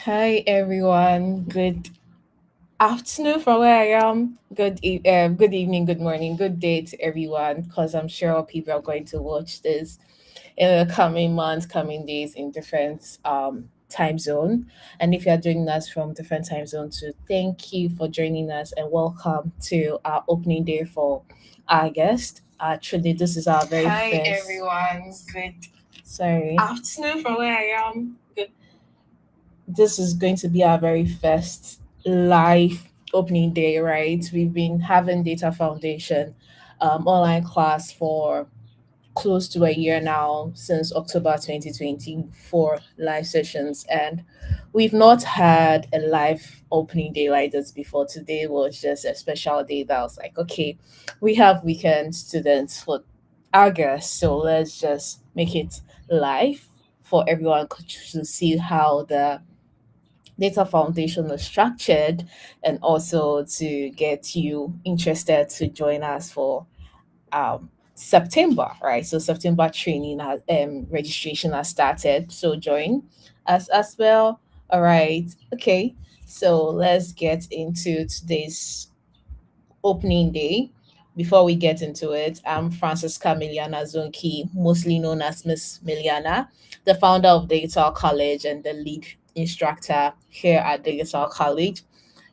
Hi everyone. Good afternoon from where I am. Good evening, good morning, good day to everyone. Because I'm sure people are going to watch this in the coming months, coming days in different time zone. And if you are joining us from different time zone too, thank you for joining us and welcome to our opening day for our guest. Actually, this is our very Hi first. everyone, good Sorry. afternoon from where I am. Good. This is going to be our very first live opening day, right? We've been having Data Foundation online class for close to a year now, since October 2024 live sessions, and we've not had a live opening day like this before. Today was just a special day that I was like, okay, we have weekend students for August, so let's just make it live for everyone to see how the data foundation is structured, and also to get you interested to join us for September, right? So September training has, registration has started. So join us as well. All right. Okay. So let's get into today's opening day. Before we get into it, I'm Francisca Miliana Zonki, mostly known as Miss Miliana, the founder of Digital College and the lead instructor here at Digital College.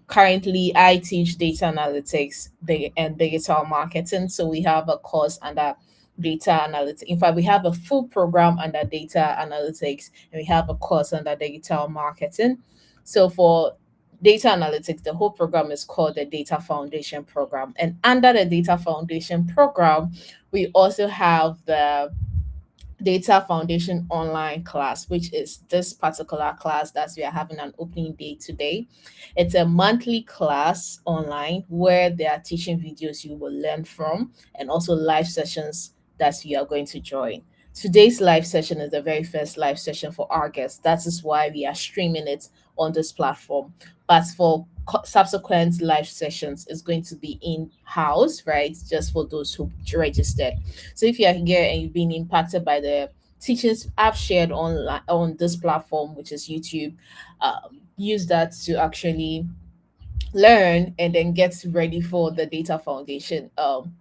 Currently, I teach data analytics and digital marketing. So we have a course under data analytics. In fact, we have a full program under data analytics, and we have a course under digital marketing. So for data analytics, the whole program is called the Data Foundation Program. And under the Data Foundation Program, we also have the Data Foundation online class, which is this particular class that we are having an opening day today. It's a monthly class online where there are teaching videos you will learn from, and also live sessions that you are going to join. Today's live session is the very first live session for our guests. That is why we are streaming it on this platform. But for subsequent live sessions, it's going to be in house, right? Just for those who registered. So if you are here and you've been impacted by the teachings I've shared on this platform, which is YouTube, use that to actually learn and then get ready for the Data Foundation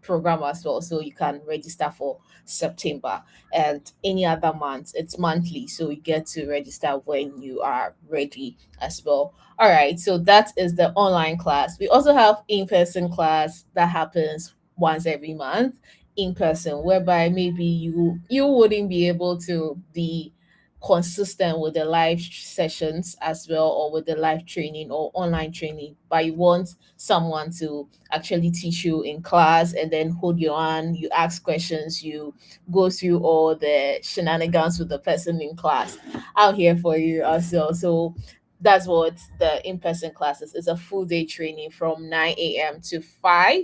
program as well. So you can register for September and any other month. It's monthly, so you get to register when you are ready as well. All right, so that is the online class. We also have in-person class that happens once every month in person, whereby maybe you wouldn't be able to be consistent with the live sessions as well, or with the live training or online training, but you want someone to actually teach you in class and then hold you on, you ask questions, you go through all the shenanigans with the person in class. I'm here for you as well. So that's what the in-person classes is, a full day training from 9 a.m. to 5,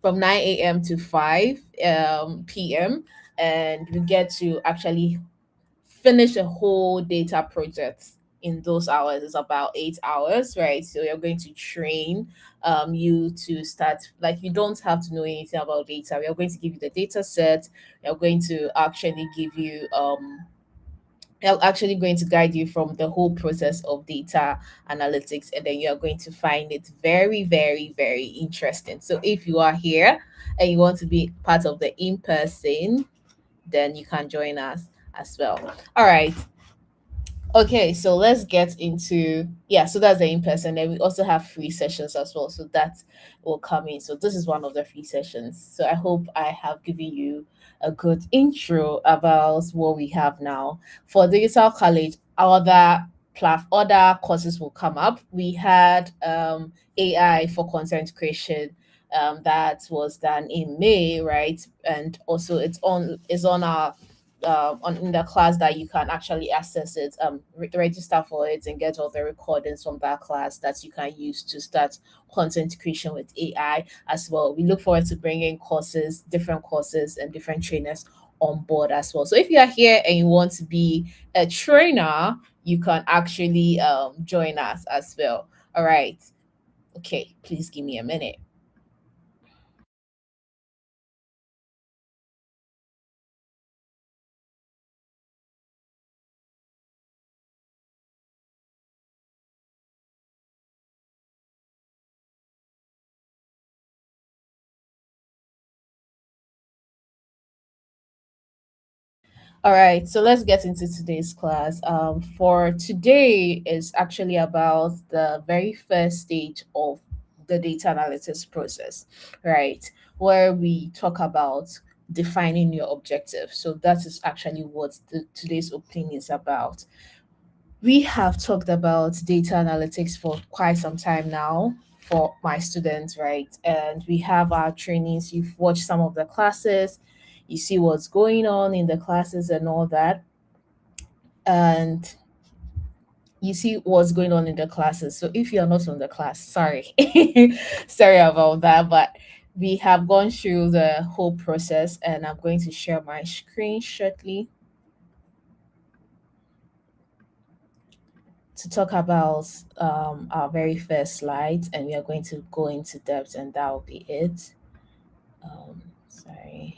from 9 a.m. to 5 p.m. And you get to actually finish a whole data project in those hours. It's about 8 hours, right? So you're going to train you to start, like, you don't have to know anything about data. We are going to give you the data set. We are going to actually give you they're actually going to guide you from the whole process of data analytics, and then you are going to find it very, very, very interesting. So if you are here and you want to be part of the in person, then you can join us as well. All right. Okay, so let's get into, yeah, so that's the in person. Then we also have free sessions as well. So that will come in. So this is one of the free sessions. So I hope I have given you a good intro about what we have now. For digital college, other courses will come up. We had AI for content creation that was done in May, right? And also it's on our on in the class that you can actually access it, register for it, and get all the recordings from that class that you can use to start content creation with AI as well. We look forward to bringing different courses, and different trainers on board as well. So if you are here and you want to be a trainer, you can actually join us as well. All right. Okay, please give me a minute. All right, so let's get into today's class. For today is actually about the very first stage of the data analysis process, right? Where we talk about defining your objective. So that is actually what today's opening is about. We have talked about data analytics for quite some time now for my students, right? And we have our trainings. You've watched some of the classes, you see what's going on in the classes and all that. And you see what's going on in the classes. So if you're not on the class, sorry. Sorry about that. But we have gone through the whole process and I'm going to share my screen shortly to talk about our very first slides, and we are going to go into depth, and that will be it. Sorry.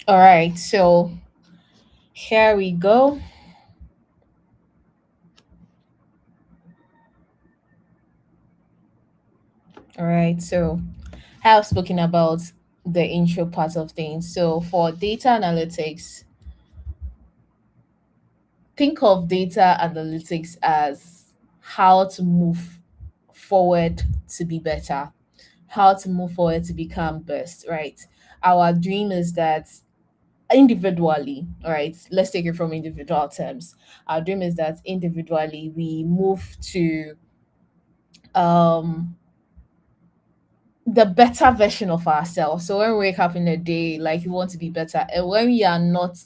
All right, so here we go. All right, so I have spoken about the intro part of things. So for data analytics, think of data analytics as how to move forward to be better, how to move forward to become best, right? Our dream is that individually, all right, let's take it from individual terms. Our dream is that individually we move to um the better version of ourselves. So when we wake up in a day, like we want to be better, and when we are not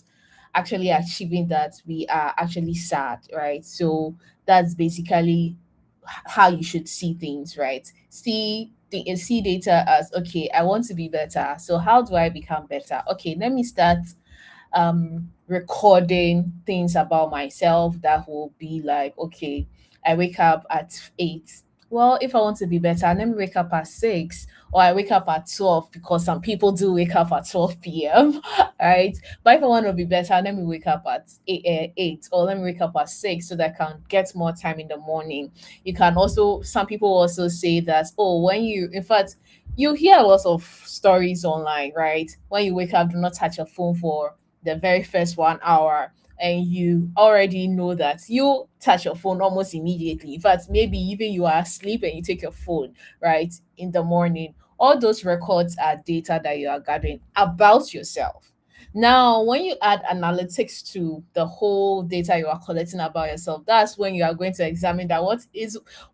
actually achieving that, we are actually sad, right? So that's basically how you should see things, right? See data as okay. I want to be better. So how do I become better? Okay, let me start recording things about myself that will be like, okay, I wake up at 8. Well, if I want to be better, let me wake up at 6, or I wake up at 12 because some people do wake up at 12 p.m. Right? But if I want to be better, let me wake up at 8, or let me wake up at 6 so that I can get more time in the morning. You can also, some people also say that, oh, when you, in fact, you hear lots of stories online, right? When you wake up, do not touch your phone for the very first 1 hour, and you already know that you touch your phone almost immediately. In fact, maybe even you are asleep and you take your phone, right, in the morning. All those records are data that you are gathering about yourself. Now, when you add analytics to the whole data you are collecting about yourself, that's when you are going to examine that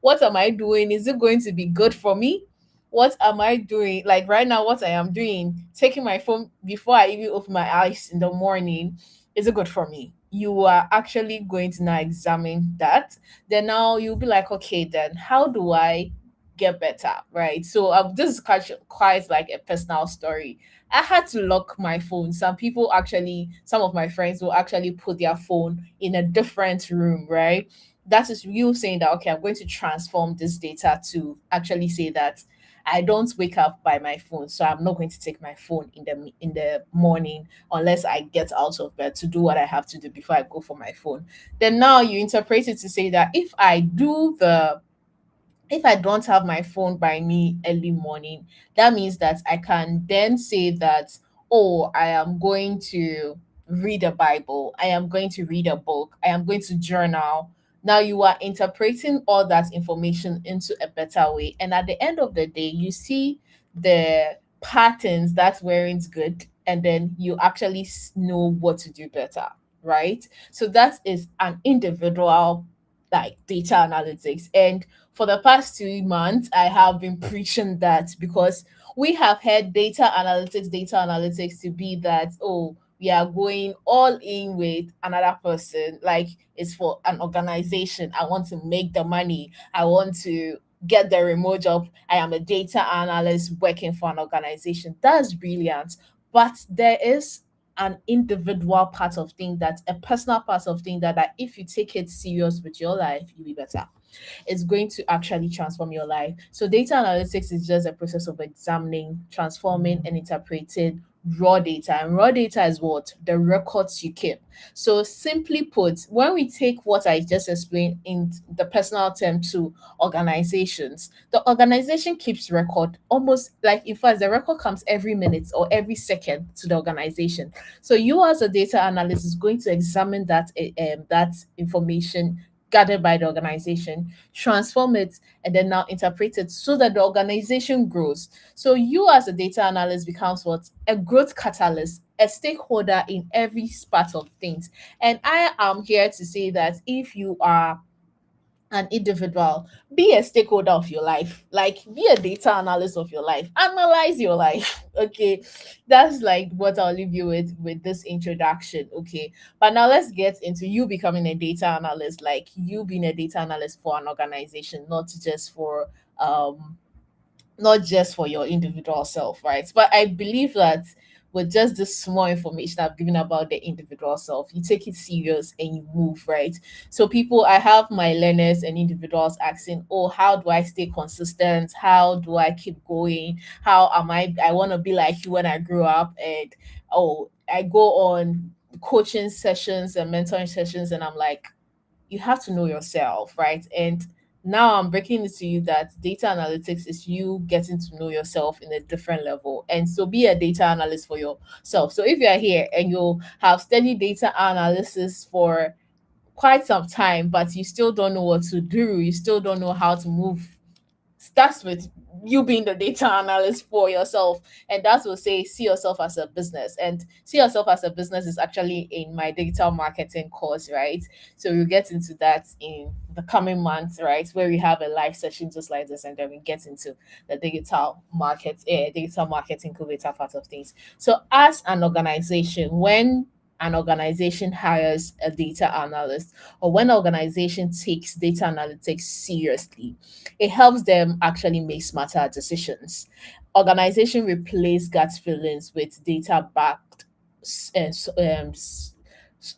what am I doing? Is it going to be good for me? What am I doing? Like right now, what I am doing, taking my phone before I even open my eyes in the morning, is it good for me? You are actually going to now examine that. Then now you'll be like, okay, then how do I get better? Right. So this is quite like a personal story. I had to lock my phone. Some people actually, some of my friends will actually put their phone in a different room, right? That is you saying that, okay, I'm going to transform this data to actually say that I don't wake up by my phone, so I'm not going to take my phone in the morning unless I get out of bed to do what I have to do before I go for my phone. Then now you interpret it to say that if I don't have my phone by me early morning, that means that I can then say that, oh, I am going to read a Bible, I am going to read a book, I am going to journal. Now you are interpreting all that information into a better way. And at the end of the day, you see the patterns that weren't good, and then you actually know what to do better, right? So that is an individual like data analytics. And for the past 2 months, I have been preaching that because we have had data analytics to be that, oh, we are going all in with another person. Like it's for an organization. I want to make the money. I want to get the remote job. I am a data analyst working for an organization. That's brilliant. But there is an individual part of thing that a personal part of thing that if you take it serious with your life, you'll be better. It's going to actually transform your life. So data analytics is just a process of examining, transforming, and interpreting raw data. And raw data is what? The records you keep. So simply put, when we take what I just explained in the personal term to organizations, the organization keeps record almost like, in fact, the record comes every minute or every second to the organization. So you as a data analyst is going to examine that information gathered by the organization, transform it, and then now interpret it so that the organization grows. So you as a data analyst becomes what? A growth catalyst, a stakeholder in every part of things. And I am here to say that if you are an individual, be a stakeholder of your life, like be a data analyst of your life, analyze your life. Okay, that's like what I'll leave you with this introduction. Okay, but now let's get into you becoming a data analyst, like you being a data analyst for an organization, um not just for your individual self, right? But I believe that with just this small information I've given about the individual self, you take it serious and you move, right? So people, I have my learners and individuals asking, oh, how do I stay consistent? How do I keep going? How am I want to be like you when I grow up. And oh, I go on coaching sessions and mentoring sessions and I'm like, you have to know yourself, right? And now I'm breaking it to you that data analytics is you getting to know yourself in a different level. And so be a data analyst for yourself. So if you're here and you have studied data analysis for quite some time, but you still don't know what to do, you still don't know how to move, starts with you being the data analyst for yourself. And that's what say see yourself as a business. And see yourself as a business is actually in my digital marketing course, right? So we'll get into that in the coming months, right? Where we have a live session just like this, and then we get into the digital marketing incubator part of things. So as an organization, when an organization hires a data analyst, or when an organization takes data analytics seriously, it helps them actually make smarter decisions. Organization replace gut feelings with data backed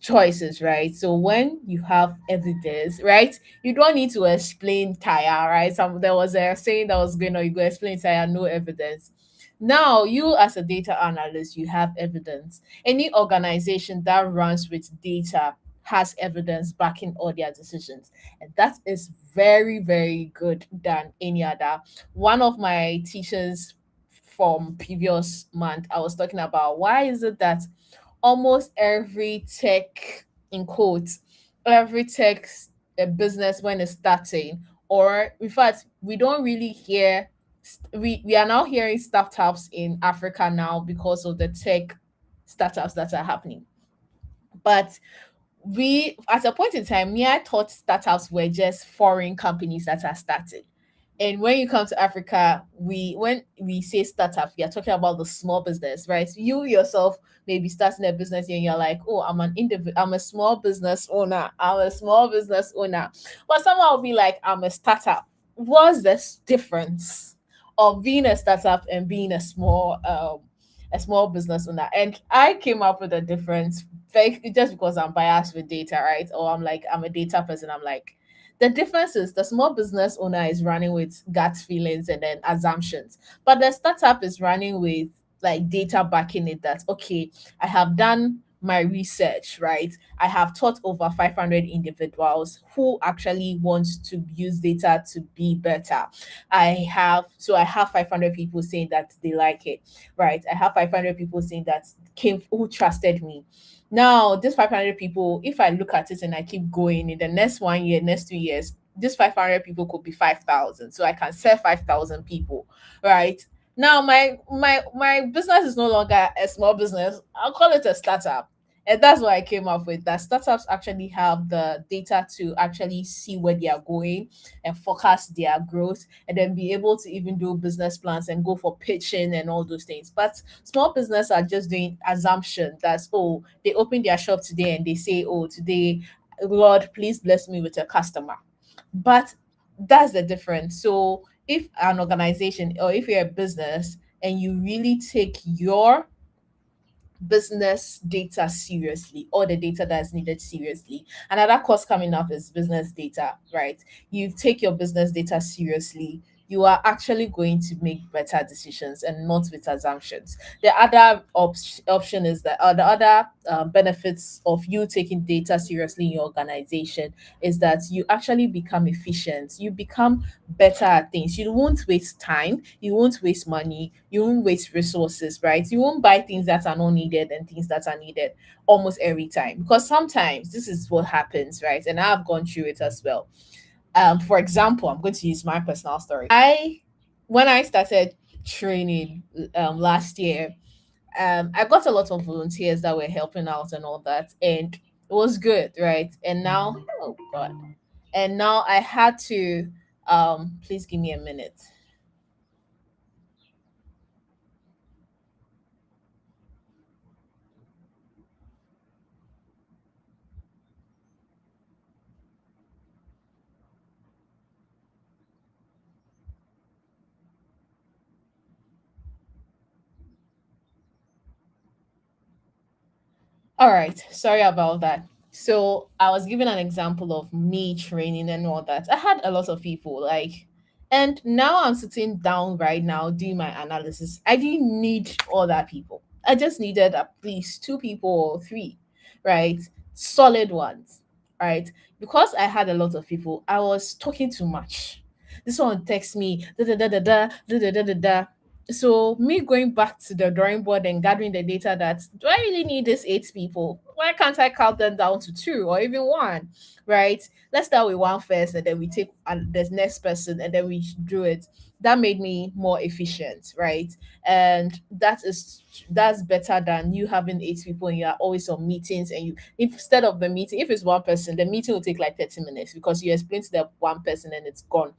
choices, right? So when you have evidence, right, you don't need to explain tire, right? There was a saying that was going on, you go explain tire, no evidence. Now, you as a data analyst, you have evidence. Any organization that runs with data has evidence backing all their decisions. And that is very, very good than any other. One of my teachers from previous month, I was talking about why is it that almost every tech, in quotes, every tech business when it's starting, or in fact, we don't really hear, we are now hearing startups in Africa now because of the tech startups that are happening. But we, at a point in time, me, I thought startups were just foreign companies that are starting. And when you come to Africa, when we say startup, we are talking about the small business, right? You yourself may be starting a business and you're like, oh, I'm a small business owner. I'm a small business owner. But someone will be like, I'm a startup. What's the difference of being a startup and being a small business owner? And I came up with a difference just because I'm biased with data, right? Or I'm a data person. I'm like, the difference is the small business owner is running with gut feelings and then assumptions, but the startup is running with like data backing it that, okay, I have done my research, right? I have taught over 500 individuals who actually want to use data to be better. I have 500 people saying that they like it, right? I have 500 people saying that came who trusted me. Now, this 500 people, if I look at it and I keep going in the next 1 year, next 2 years, this 500 people could be 5,000. So I can serve 5,000 people, right? Now, my business is no longer a small business. I'll call it a startup. And that's what I came up with. That startups actually have the data to actually see where they are going and forecast their growth, and then be able to even do business plans and go for pitching and all those things. But small business are just doing assumption that's, oh, they open their shop today and they say, oh, today, Lord, please bless me with a customer. But that's the difference. So if an organization, or if you're a business and you really take your business data seriously, or the data that's needed seriously. Another course coming up is business data, right? You take your business data seriously, you are actually going to make better decisions and not with assumptions. The other option is that, the other benefits of you taking data seriously in your organization is that you actually become efficient. You become better at things. You won't waste time. You won't waste money. You won't waste resources, right? You won't buy things that are not needed and things that are needed almost every time, because sometimes this is what happens, right? And I've gone through it as well. For example, I'm going to use my personal story. When I started training last year, I got a lot of volunteers that were helping out and all that, and it was good, right? And now, oh god, and now I had to, please give me a minute. All right, sorry about that. So I was giving an example of me training and all that. I had a lot of people like, and now I'm sitting down right now doing my analysis. I didn't need all that people. I just needed at least two people or three, right? Solid ones, right? Because I had a lot of people, I was talking too much. This one texts me, da da da da da da da da da da. So me going back to the drawing board and gathering the data, that do I really need these eight people? Why can't I count them down to two or even one? Right? Let's start with one first, and then we take the next person, and then we do it. That made me more efficient, right? And that's better than you having eight people and you're always on meetings, and you, if instead of the meeting, if it's one person, the meeting will take like 30 minutes because you explain to the one person and it's gone.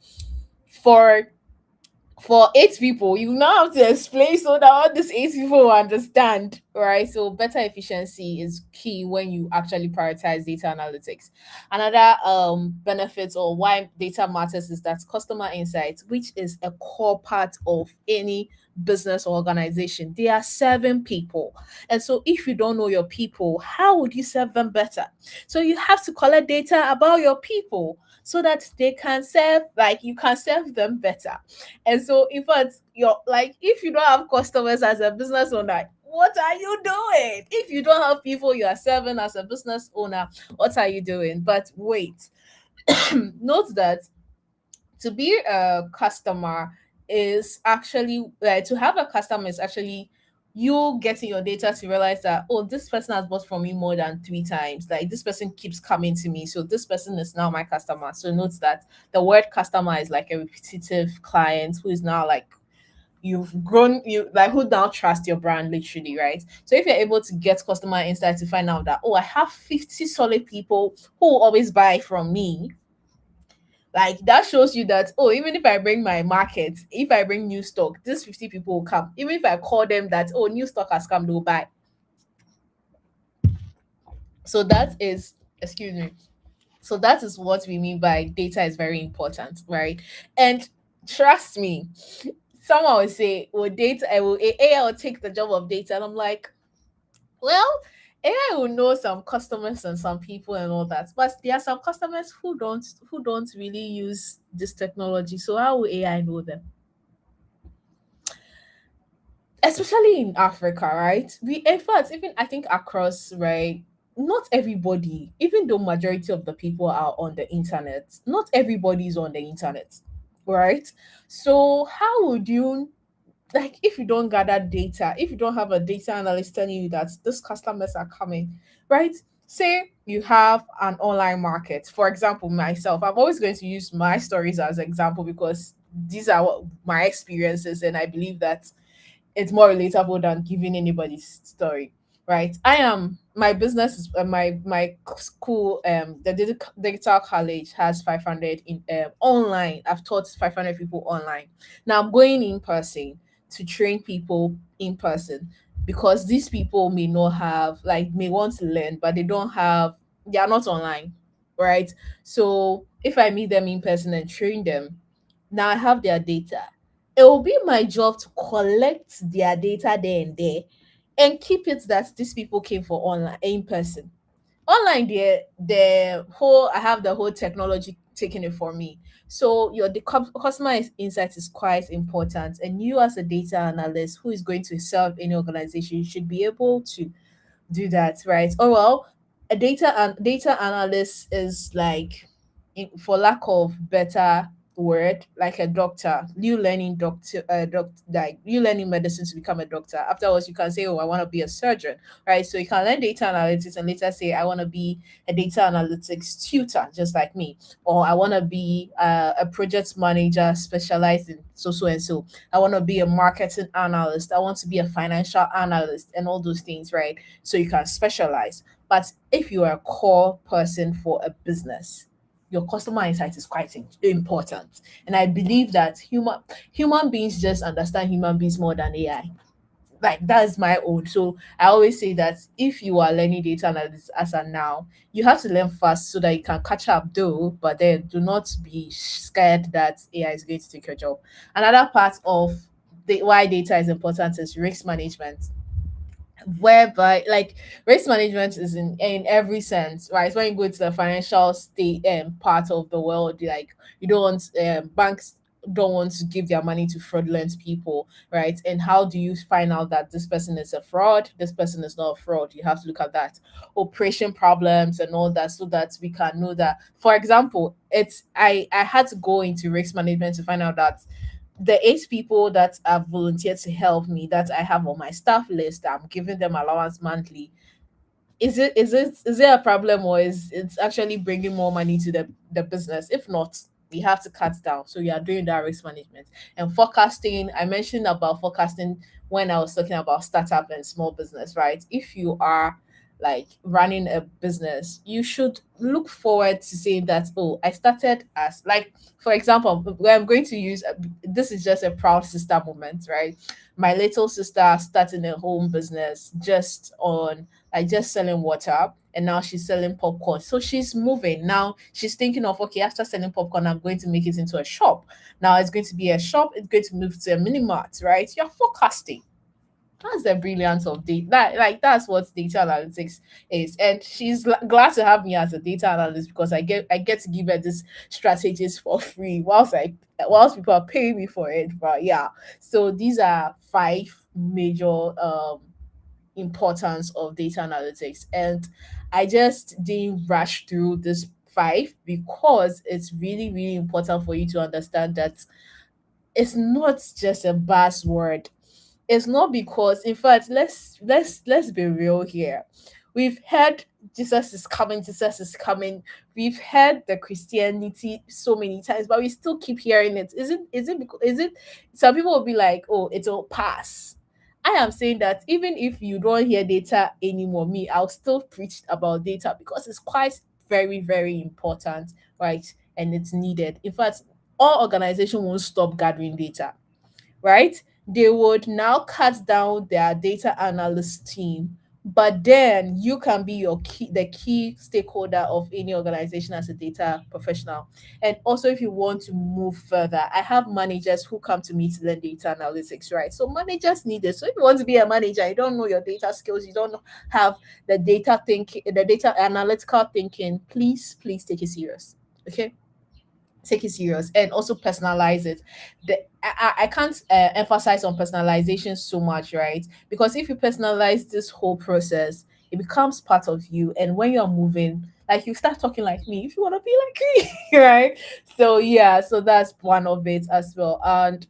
For eight people, you now have to explain so that all these eight people will understand, right? So better efficiency is key when you actually prioritize data analytics. Another benefit, or why data matters, is that customer insights, which is a core part of any business or organization. They are serving people. And so if you don't know your people, how would you serve them better? So you have to collect data about your people so that they can serve, like you can serve them better. And so, in fact, you're like, if you don't have customers as a business owner, what are you doing? If you don't have people you are serving as a business owner, what are you doing? But wait, note that to be a customer is actually, to have a customer is actually you getting your data to realize that, oh, this person has bought from me more than three times, like this person keeps coming to me, so this person is now my customer. So note that the word customer is like a repetitive client who is now like, you've grown, you like, who now trust your brand literally, right? So if you're able to get customer insight to find out that, oh, I have 50 solid people who always buy from me, like that shows you that, oh, even if I bring my market, if I bring new stock, these 50 people will come. Even if I call them that, oh, new stock has come, they'll buy. So that is, excuse me. So that is what we mean by data is very important, right? And trust me, someone will say, well, data, I will AI will take the job of data. And I'm like, well, AI will know some customers and some people and all that, but there are some customers who don't really use this technology. So how will AI know them? Especially in Africa, right? We, in fact, even I think across, right, not everybody, even though majority of the people are on the internet, not everybody is on the internet, right? So how would you, like, if you don't gather data, if you don't have a data analyst telling you that these customers are coming, right? Say you have an online market. For example, myself, I'm always going to use my stories as example because these are what my experiences, and I believe that it's more relatable than giving anybody's story, right? I am, my business is, my school, the digital college has 500 in online. I've taught 500 people online. Now I'm going in person to train people in person, because these people may not have, like, may want to learn but they don't have, they are not online, right? So if I meet them in person and train them, now I have their data. It will be my job to collect their data there and there and keep it that these people came for online in person. Online, the whole, I have the whole technology taking it for me. So your customer insight is quite important, and you as a data analyst who is going to serve any organization should be able to do that, right? Oh well, a data analyst is like, for lack of better word, like a doctor. You learning like you learning medicine to become a doctor. Afterwards, you can say, "Oh, I want to be a surgeon," right? So you can learn data analytics and later say, "I want to be a data analytics tutor," just like me, or "I want to be a project manager specialized in so and so. I want to be a marketing analyst. I want to be a financial analyst," and all those things, right? So you can specialize. But if you are a core person for a business, your customer insight is quite important. And I believe that human beings just understand human beings more than AI. Like that's my own. So I always say that if you are learning data analytics as a now, you have to learn fast so that you can catch up though, but then do not be scared that AI is going to take your job. Another part of the why data is important is risk management, whereby like risk management is in every sense, right? When you go to the financial state part of the world, like you don't want banks don't want to give their money to fraudulent people, right? And how do you find out that this person is a fraud, this person is not a fraud? You have to look at that operation problems and all that, so that we can know that. For example, it's I had to go into risk management to find out that the 8 people that have volunteered to help me, that I have on my staff list, I'm giving them allowance monthly. Is it a problem, or is it's actually bringing more money to the business? If not, we have to cut down. So you are doing that risk management and forecasting. I mentioned about forecasting when I was talking about startup and small business, right? If you are like running a business, you should look forward to saying that, oh, I started as like, for example, where I'm going to use this is just a proud sister moment, right? My little sister starting a home business just on like just selling water, and now she's selling popcorn. So she's moving. Now she's thinking of, okay, after selling popcorn, I'm going to make it into a shop. Now it's going to be a shop, it's going to move to a mini mart, right? You're forecasting. That's the brilliance of data. That's what data analytics is, and she's glad to have me as a data analyst because I get to give her this strategies for free whilst people are paying me for it. But yeah, so these are 5 major importance of data analytics, and I just didn't rush through this 5 because it's really really important for you to understand that it's not just a buzzword. It's not because, in fact, let's be real here. We've heard Jesus is coming, Jesus is coming. We've heard the Christianity so many times, but we still keep hearing it. Is it some people will be like, oh, it'll pass. I am saying that even if you don't hear data anymore, me, I'll still preach about data because it's quite very, very important, right? And it's needed. In fact, all organizations won't stop gathering data, right? They would now cut down their data analyst team, but then you can be the key stakeholder of any organization as a data professional. And also, if you want to move further, I have managers who come to me to learn data analytics, right? So managers need it. So if you want to be a manager, you don't know your data skills, you don't have the data analytical thinking, please take it serious. Okay, take it serious and also personalize it. I can't emphasize on personalization so much, right? Because if you personalize this whole process, it becomes part of you. And when you're moving, like you start talking like me, if you want to be like me, right? So yeah, so that's one of it as well. And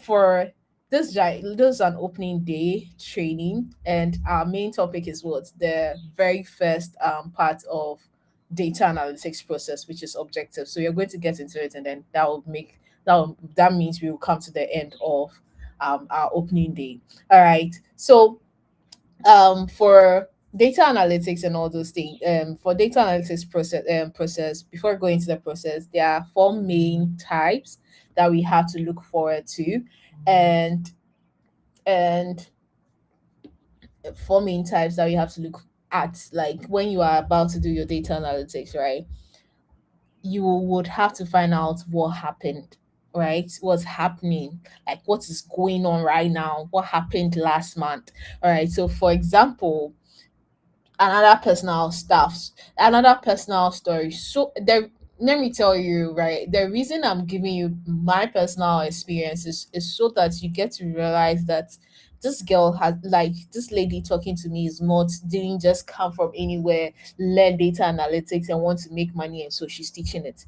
for this is an opening day training, and our main topic is what the very first part of data analytics process, which is objective. So you're going to get into it, and then that means we will come to the end of our opening day. All right. So for data analytics and all those things, for data analytics process, before going to the process, there are 4 main types that we have to look forward to, and and 4 main types that you have to look at, like when you are about to do your data analytics, right? You would have to find out what happened, right? What's happening, like what is going on right now, what happened last month. All right. So, for example, another personal stuff, another personal story. So, there. let me tell you, right? The reason I'm giving you my personal experience is so that you get to realize that this girl has, like, this lady talking to me is not, didn't just come from anywhere, learn data analytics and want to make money, and so she's teaching it.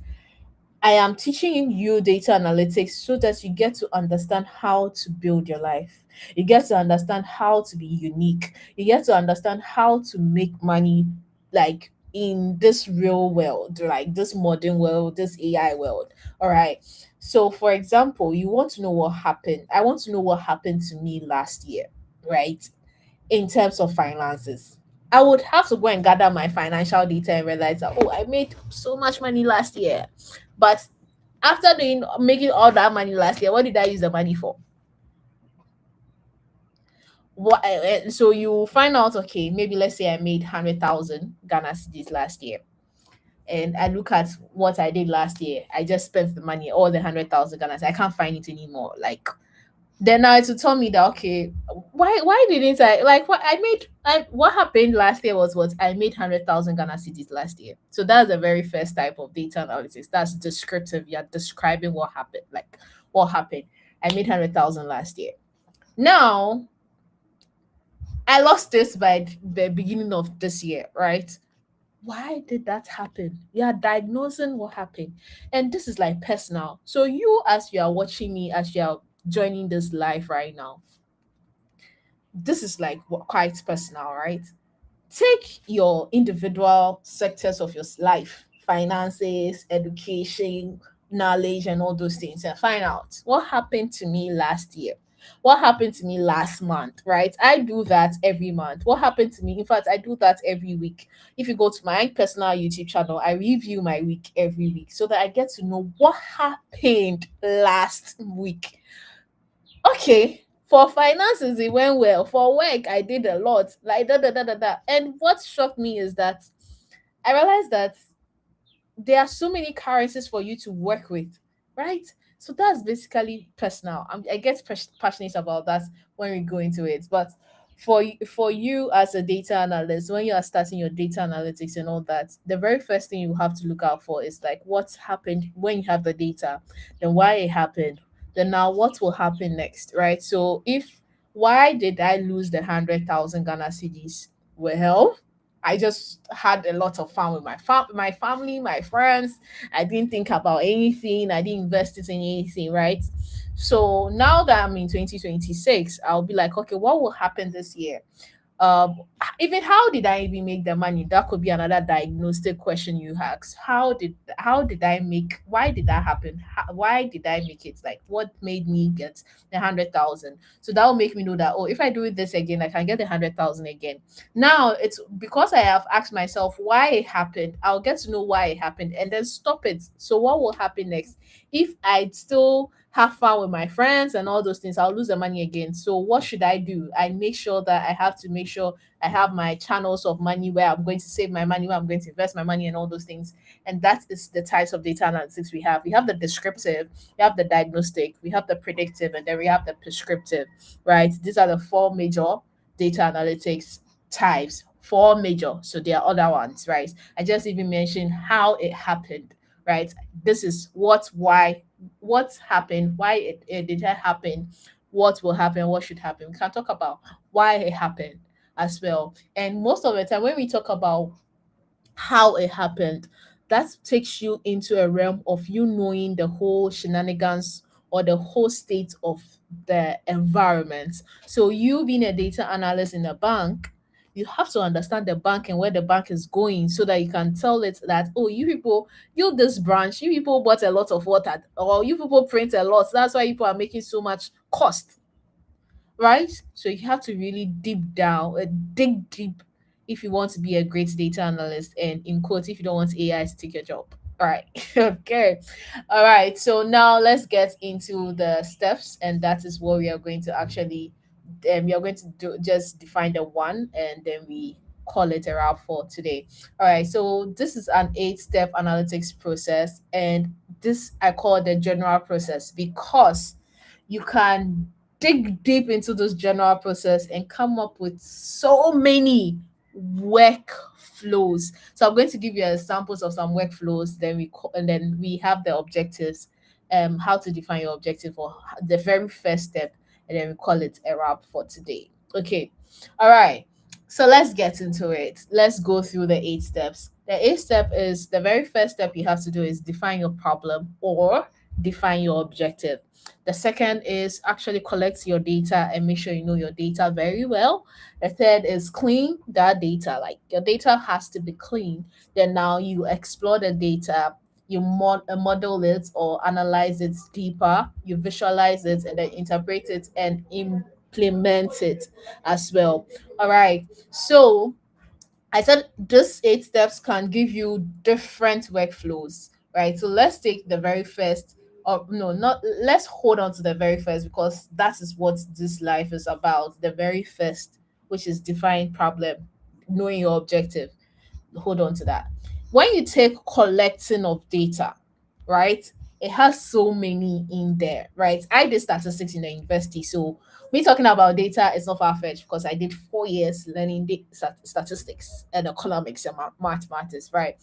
I am teaching you data analytics so that you get to understand how to build your life. You get to understand how to be unique. You get to understand how to make money, like in this real world, like this modern world, this AI world. All right. So, for example, you want to know what happened. I want to know what happened to me last year, right? In terms of finances. I would have to go and gather my financial data and realize that, oh, I made so much money last year. But after doing making all that money last year, what did I use the money for? So you find out, okay, maybe let's say I made 100,000 Ghana cedis last year, and I look at what I did last year. I just spent the money, all the 100,000 Ghana. I can't find it anymore. Like, then now to tell me that, okay, why didn't I, like, what I made, I what happened last year was what I made 100,000 Ghana cedis last year. So that's the very first type of data analysis. That's descriptive. You're describing what happened, like what happened. I made 100,000 last year. Now I lost this by the beginning of this year, right? Why did that happen? You are diagnosing what happened. And this is like personal. So you, as you are watching me, as you are joining this live right now, this is like quite personal, right? Take your individual sectors of your life, finances, education, knowledge, and all those things, and find out what happened to me last year. What happened to me last month, right? I do that every month. What happened to me? In fact, I do that every week. If you go to my personal YouTube channel, I review my week every week so that I get to know what happened last week. Okay, for finances it went well. For work I did a lot, like da da da da da. And what shocked me is that I realized that there are so many currencies for you to work with, right? So that's basically personal. I get passionate about that when we go into it. But for you as a data analyst, when you are starting your data analytics and all that, the very first thing you have to look out for is like what's happened when you have the data, then why it happened, then now what will happen next, right? So if why did I lose the 100,000 Ghana cedis? Well, I just had a lot of fun with my family, my friends. I didn't think about anything. I didn't invest it in anything, right? So now that I'm in 2026, I'll be like, okay, what will happen this year? um Even how did I even make the money? That could be another diagnostic question you ask. How did I make, why did that happen? Why did I make it? Like, what made me get the 100,000? So that will make me know that, oh, if I do this again, I can get the 100,000 again. Now it's because I have asked myself why it happened. I'll get to know why it happened and then stop it. So what will happen next? If I still have fun with my friends and all those things, I'll lose the money again. So what should I do? I make sure that I have to make sure I have my channels of money where I'm going to save my money, where I'm going to invest my money, and all those things. And that is the types of data analytics we have. We have the descriptive, we have the diagnostic, we have the predictive, and then we have the prescriptive, right? These are the four major data analytics types. Four major. So there are other ones, right? I just even mentioned how it happened, right? This is what happened, why it did that happen, what will happen, what should happen. We can talk about why it happened as well. And most of the time, when we talk about how it happened, that takes you into a realm of you knowing the whole shenanigans or the whole state of the environment. So, you being a data analyst in a bank, you have to understand the bank and where the bank is going so that you can tell it that, oh, you people, you this branch, you people bought a lot of water, or you people print a lot. That's why people are making so much cost, right? So you have to really deep down, dig deep if you want to be a great data analyst, and in quotes, if you don't want AI to take your job. All right. Okay. All right. So now let's get into the steps, and that is what we are going to actually. We are going to do just define the one, and then we call it a wrap for today. All right. So this is an 8-step analytics process, and this I call the general process because you can dig deep into this general process and come up with so many. workflows. So I'm going to give you examples of some workflows. And then we have the objectives, how to define your objective or the very first step, and then we call it a wrap for today. Okay, all right. So let's get into it. Let's go through the 8 steps. The 8 step is the very first step you have to do is define your problem or define your objective. The second is actually collect your data and make sure you know your data very well. The third is clean that data. Like your data has to be clean. Then now you explore the data, you model it or analyze it deeper, you visualize it and then interpret it and implement it as well. All right. So I said these 8 steps can give you different workflows, right? So let's take the very first, or no, not let's hold on to the very first because that is what this life is about. The very first, which is define problem, knowing your objective. Hold on to that. When you take collecting of data, right? It has so many in there, right? I did statistics in the university, so me talking about data is not far fetched because I did 4 years learning statistics and economics and mathematics, right?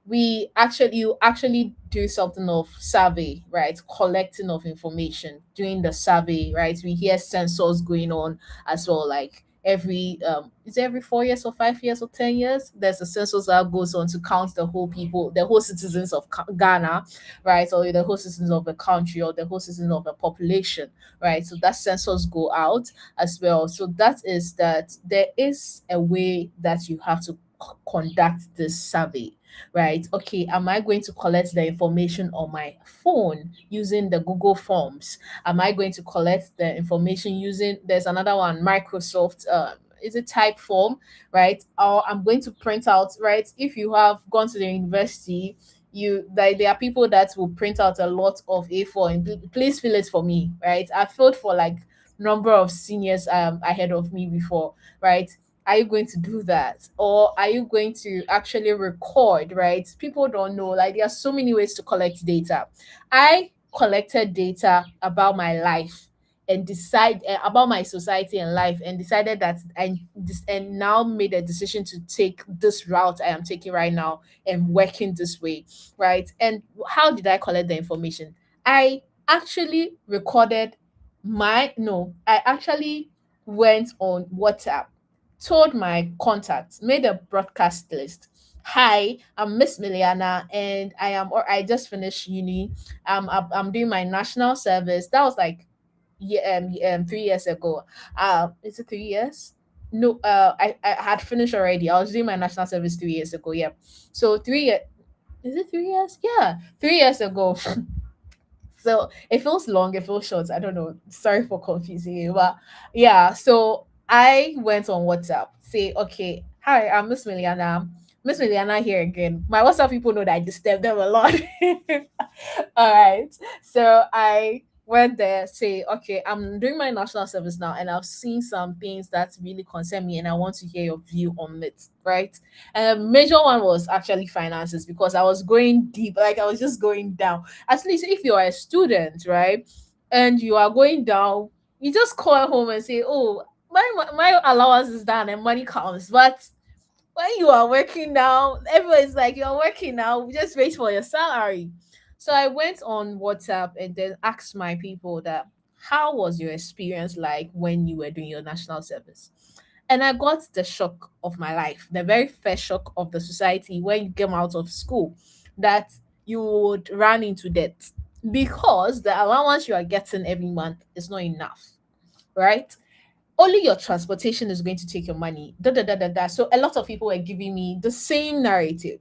You actually do something of survey, right? Collecting of information, doing the survey, right? We hear sensors going on as well, like every is it every 4 years or 5 years or 10 years? There's a census that goes on to count the whole people, the whole citizens of Ghana, right? Or the whole citizens of the country or the whole citizens of the population, right? So that census go out as well. So that is that there is a way that you have to conduct this survey, right? Okay, am I going to collect the information on my phone using the Google Forms? Am I going to collect the information using, there's another one, Microsoft, is it type form, right? Or I'm going to print out, right? If you have gone to the university, you like there are people that will print out a lot of A4 and please fill it for me, right? I filled for like number of seniors ahead of me before, right? Are you going to do that? Or are you going to actually record, right? People don't know. Like there are so many ways to collect data. I collected data about my life and decide about my society and life and decided that and now made a decision to take this route I am taking right now and working this way, right? And how did I collect the information? I actually recorded my no, I actually went on WhatsApp, told my contacts, made a broadcast list. Hi, I'm Miss Miliana, and or I just finished uni. I'm doing my national service. That was like 3 years ago. Is it 3 years? No, I had finished already. I was doing my national service 3 years ago. Yeah, so 3 years. Is it 3 years? Yeah, 3 years ago. So it feels long, it feels short. I don't know. Sorry for confusing you, but yeah. So I went on WhatsApp, say, okay, hi, I'm Miss Miliana. Miss Miliana here again. My WhatsApp people know that I disturb them a lot. All right. So I went there, say, okay, I'm doing my national service now, and I've seen some things that really concern me, and I want to hear your view on it. Right. Major one was actually finances because I was going deep, like I was just going down. At least if you are a student, right, and you are going down, you just call home and say, oh, my allowance is down and money comes. But when you are working now, everybody's like, you're working now, just wait for your salary. So I went on WhatsApp and then asked my people that, how was your experience like when you were doing your national service? And I got the shock of my life, the very first shock of the society when you came out of school, that you would run into debt because the allowance you are getting every month is not enough, right? Only your transportation is going to take your money. Da, da, da, da, da. So a lot of people were giving me the same narrative.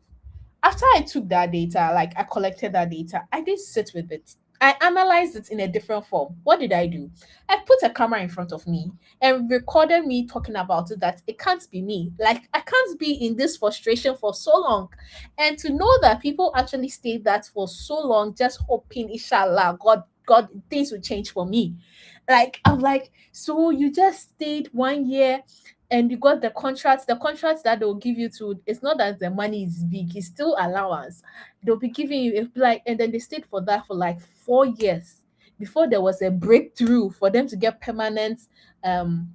After I took that data, like I collected that data, I didn't sit with it. I analyzed it in a different form. What did I do? I put a camera in front of me and recorded me talking about it that it can't be me. Like I can't be in this frustration for so long. And to know that people actually stayed that for so long, just hoping inshallah, God, things will change for me. Like I'm like, so you just stayed 1 year and you got the contract that they'll give you to, it's not that the money is big, it's still allowance. They'll be giving you if like, and then they stayed for that for like 4 years before there was a breakthrough for them to get um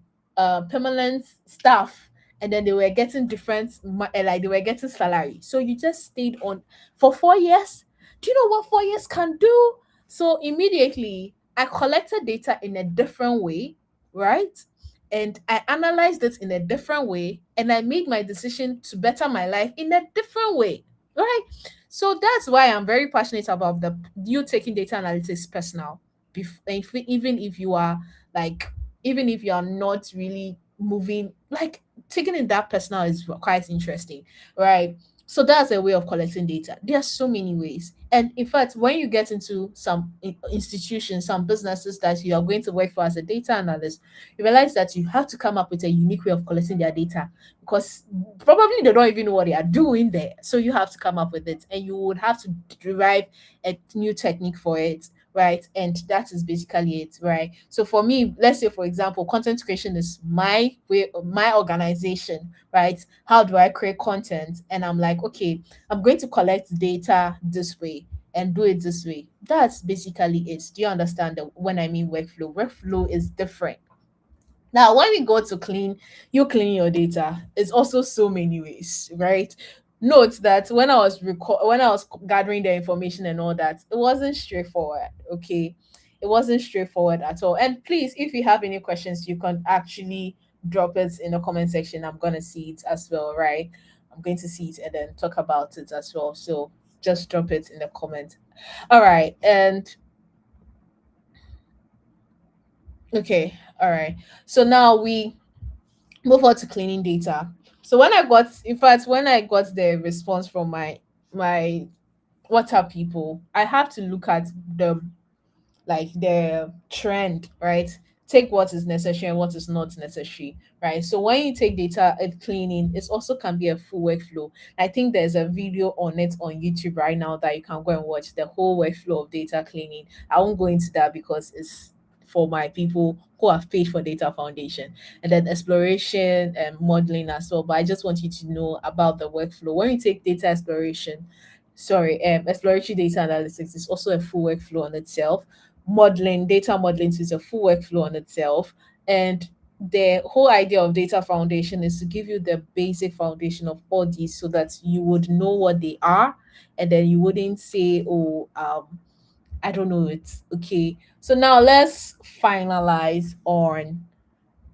permanent staff. and then they were getting like they were getting salary. So you just stayed on for 4 years. Do you know what 4 years can do? So immediately I collected data in a different way, right? And I analyzed it in a different way, and I made my decision to better my life in a different way, right? So that's why I'm very passionate about the you taking data analytics personal. Even if you are like, even if you are not really moving, like taking it that personal is quite interesting, right? So that's a way of collecting data. There are so many ways. And in fact, when you get into some institutions, some businesses that you are going to work for as a data analyst, you realize that you have to come up with a unique way of collecting their data, because probably they don't even know what they are doing there. So you have to come up with it, and you would have to derive a new technique for it, right? And that is basically it, right? So for me, let's say for example, content creation is my way, my organization, right? How do I create content? And I'm like, okay, I'm going to collect data this way and do it this way. That's basically it. Do you understand that when I mean workflow? Workflow is different. Now, when we go to you clean your data, it's also so many ways, right? Note that when I was gathering the information and all that, it wasn't straightforward. Okay, it wasn't straightforward at all. And please, if you have any questions, you can actually drop it in the comment section. I'm gonna see it as well, right? I'm going to see it and then talk about it as well. So just drop it in the comment. All right, and okay, all right. So now we move on to cleaning data. So in fact, when I got the response from my WhatsApp people, I have to look at the trend, right? Take what is necessary and what is not necessary, right? So when you take data cleaning, it also can be a full workflow. I think there's a video on it on YouTube right now that you can go and watch the whole workflow of data cleaning. I won't go into that because it's for my people who have paid for data foundation, and then exploration and modeling as well. But I just want you to know about the workflow. When you take data exploration, sorry, exploratory data analytics is also a full workflow on itself. Modeling, data modeling is a full workflow on itself. And the whole idea of data foundation is to give you the basic foundation of all these so that you would know what they are, and then you wouldn't say, oh, I don't know, it's okay. So now let's finalize on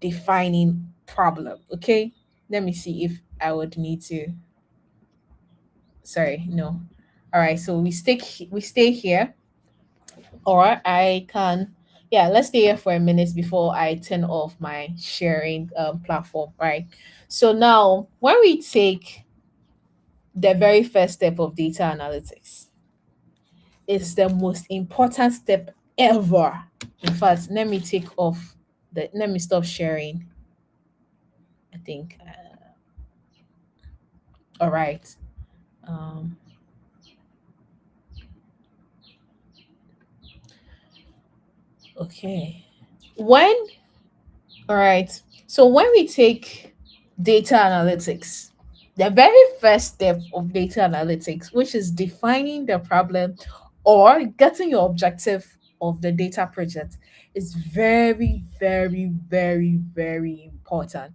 defining problem. Okay, let me see if I would need to, sorry, no. All right, so we stay here, or I can, yeah, let's stay here for a minute before I turn off my sharing platform, right? So now, when we take the very first step of data analytics, it's the most important step ever. In fact, let me stop sharing. I think, all right. Um, okay. When All right. So when we take data analytics, the very first step of data analytics, which is defining the problem or getting your objective of the data project, is very, very, very, very important.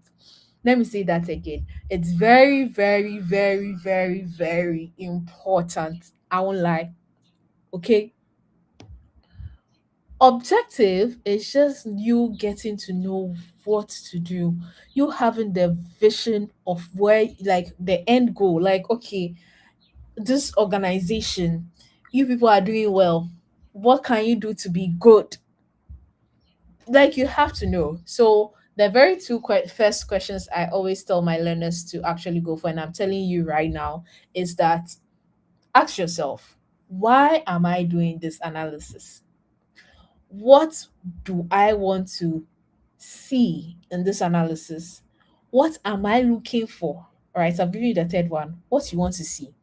Let me say that again. It's very, very, very, very, very important. I won't lie. Okay. Objective is just you getting to know what to do, you having the vision of where, like the end goal, like, okay, this organization, you people are doing well, what can you do to be good? Like, you have to know. So the very first questions I always tell my learners to actually go for, and I'm telling you right now, is that ask yourself, why am I doing this analysis? What do I want to see in this analysis? What am I looking for? All right, so I've given you the third one. What you want to see,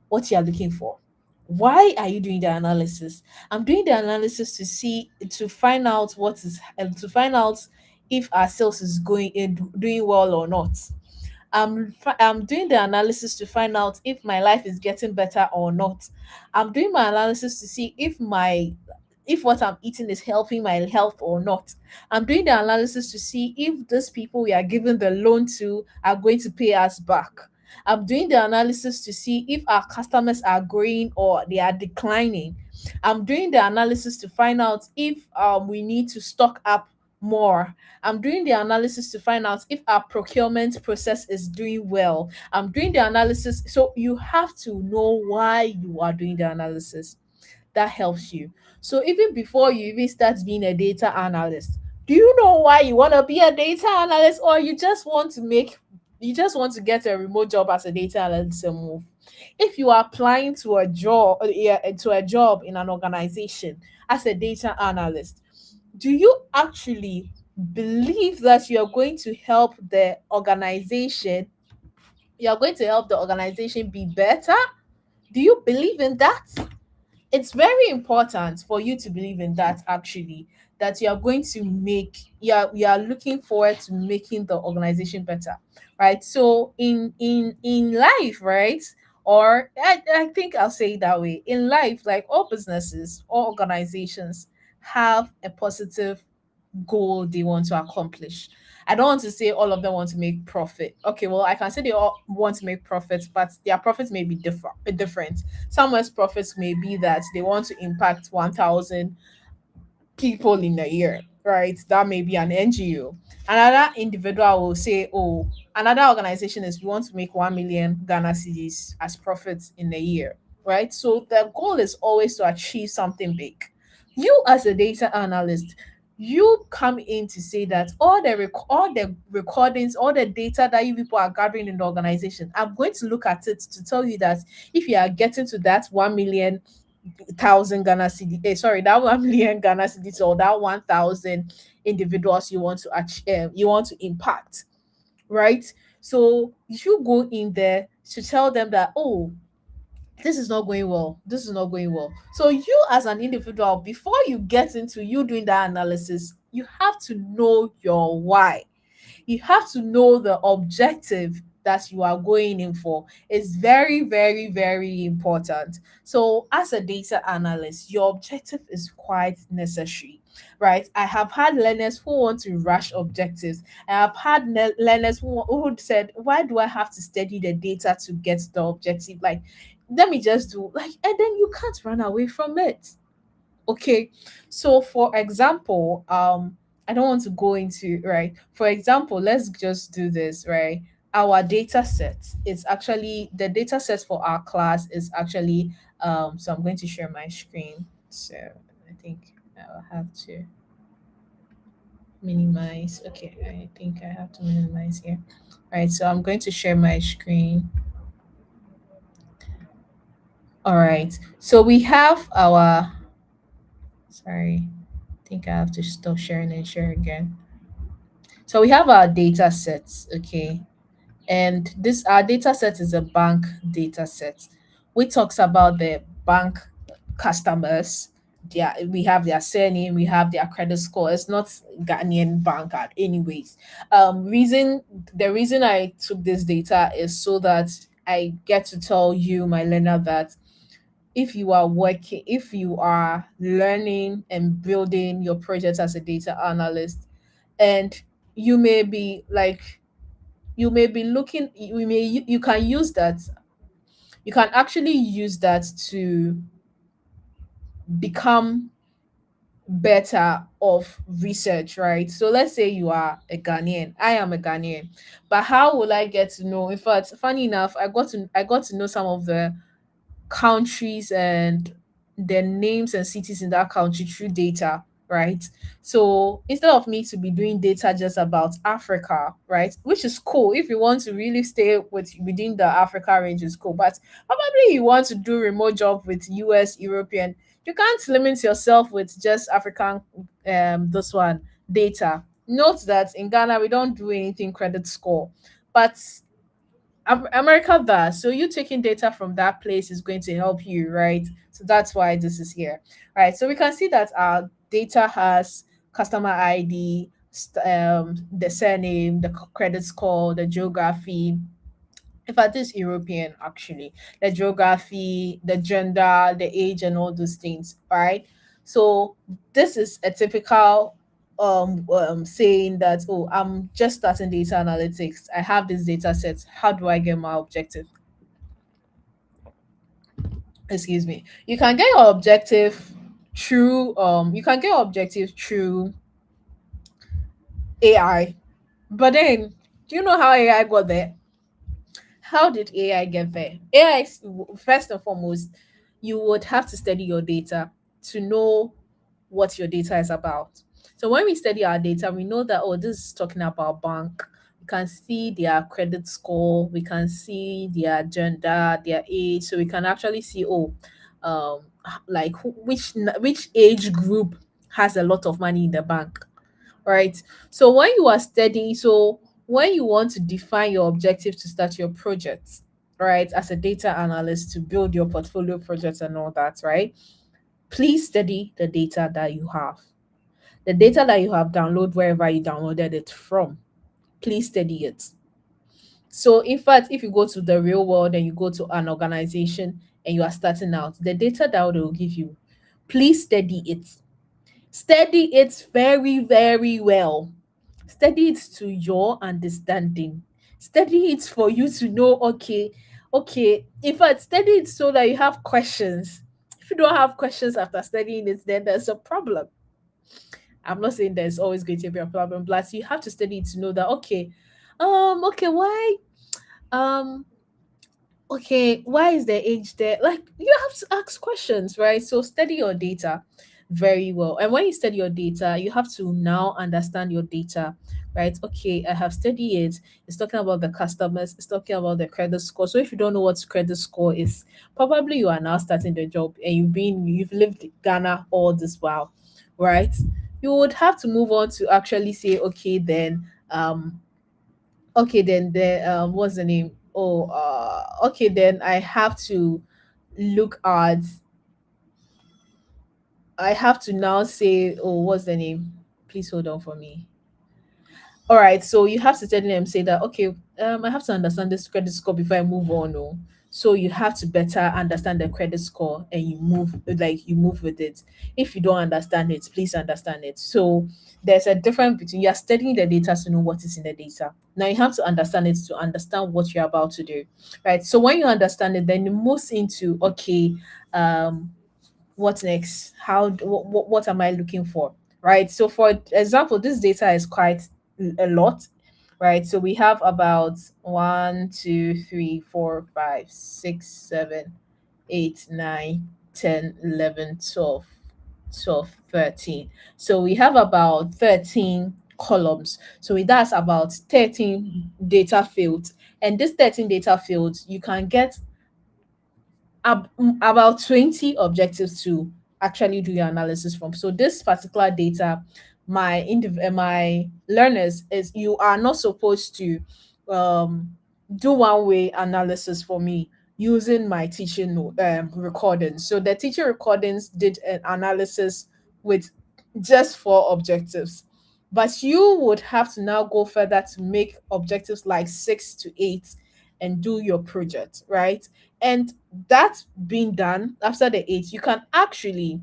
what you are looking for. Why are you doing the analysis? I'm doing the analysis to find out to find out if our sales is doing well or not. I'm doing the analysis to find out if my life is getting better or not. I'm doing my analysis to see if my if what I'm eating is helping my health or not. I'm doing the analysis to see if those people we are giving the loan to are going to pay us back. I'm doing the analysis to see if our customers are growing or they are declining. I'm doing the analysis to find out if we need to stock up more. I'm doing the analysis to find out if our procurement process is doing well. I'm doing the analysis. So you have to know why you are doing the analysis. That helps you. So even before you even start being a data analyst, do you know why you want to be a data analyst, or you just want to get a remote job as a data analyst and move? If you are applying to a job, to a job in an organization as a data analyst, do you actually believe that you are going to help the organization? You are going to help the organization be better? Do you believe in that? It's very important for you to believe in that, actually, that you are going to make you are looking forward to making the organization better, right? So in life, right? Or I think I'll say it that way. In life, like all businesses, all organizations have a positive goal they want to accomplish. I don't want to say all of them want to make profit. Okay, well, I can say they all want to make profits, but their profits may be different. Someone's profits may be that they want to impact 1,000 people in a year, right? That may be an NGO. Another individual will say, oh, another organization is we want to make 1 million Ghana cedis as profits in a year, right? So the goal is always to achieve something big. You, as a data analyst, you come in to say that all the recordings, all the data that you people are gathering in the organization, I'm going to look at it to tell you that if you are getting to that 1 million thousand Ghana cedi, sorry, that 1 million Ghana cedis, or that 1,000 individuals you want to achieve, you want to impact, right? So you go in there to tell them that, oh, this is not going well. This is not going well. So you, as an individual, before you get into you doing that analysis, you have to know your why. You have to know the objective that you are going in for. It's very, very, very important. So as a data analyst, your objective is quite necessary, right? I have had learners who want to rush objectives. I have had learners who said, why do I have to study the data to get the objective? Like, let me just do, like, and then you can't run away from it. Okay, so for example, I don't want to go into, right. For example, let's just do this, right. Our data set is actually the data set for our class is actually so I'm going to share my screen. So I think I'll have to minimize. Okay, I think I have to minimize here. Right, so I'm going to share my screen. All right, so we have our, sorry, I think I have to stop sharing and share again. So we have our data sets, okay? And this our data set is a bank data set. We talks about the bank customers. We have their surname, we have their credit score. It's not Ghanaian bank at anyways. Reason the reason I took this data is so that I get to tell you, my learner, that if you are learning and building your project as a data analyst, and you may be like you may be looking you can use that, you can actually use that to become better of research, right? So let's say you are a Ghanaian, I am a Ghanaian, but how will I get to know? In fact, funny enough, I got to know some of the countries and their names and cities in that country through data, right? So instead of me to be doing data just about Africa, right, which is cool if you want to really stay within the Africa range, is cool. But probably you want to do remote job with US, European, you can't limit yourself with just African this one data. Note that in Ghana we don't do anything credit score, but America does. So you taking data from that place is going to help you, right? So that's why this is here, right? So we can see that our data has customer ID, the surname, the credit score, the geography. In fact, this European actually, the geography, the gender, the age, and all those things, right? So this is a typical saying that, oh, I'm just starting data analytics. I have this data set. How do I get my objective? Excuse me. You can get your objective through you can get your objective through AI. But then, do you know how AI got there? How did AI get there? AI, first and foremost, you would have to study your data to know what your data is about. So when we study our data, we know that, oh, this is talking about bank. We can see their credit score, we can see their gender, their age. So we can actually see, oh, like which age group has a lot of money in the bank, right? So when you want to define your objective to start your project, right, as a data analyst to build your portfolio project and all that, right? Please study the data that you have. The data that you have download wherever you downloaded it from. Please study it. So in fact, if you go to the real world and you go to an organization and you are starting out, the data that they will give you, please study it. Study it very, very well. Study it to your understanding. Study it for you to know, okay, okay. In fact, study it so that you have questions. If you don't have questions after studying it, then there's a problem. I'm not saying there's always going to be a problem, but you have to study it to know that, okay, okay, why, um, okay, why is the age there? Like, you have to ask questions, right? So study your data very well. And when you study your data, you have to now understand your data, right? Okay, I have studied it. It's talking about the customers, it's talking about the credit score. So if you don't know what credit score is, probably you are now starting the job and you've lived in Ghana all this while, right? You would have to move on to actually say, okay, then the what's the name? Oh, okay, then look at I have to now say, oh, what's the name? Please hold on for me. All right, so you have to tell them, say that, okay, I have to understand this credit score before I move on. Oh, so you have to better understand the credit score and you move with it. If you don't understand it, please understand it. So there's a difference between you're studying the data to know what is in the data. Now you have to understand it to understand what you're about to do, right? So when you understand it, then you move into, okay, um what next? What am I looking for? Right. So for example, this data is quite a lot, right? So we have about 1, 2, 3, 4, 5, 6, 7, 8, 9, 10, 11, 12, So we have about 13 columns. So that's about 13 data fields. And this 13 data fields, you can get about 20 objectives to actually do your analysis from. So this particular data, my learners is you are not supposed to um, do one way analysis for me using my teaching recordings. So the teaching recordings did an analysis with just 4 objectives. But you would have to now go further to make objectives like 6 to 8 and do your project, right? And that being done after the 8, you can actually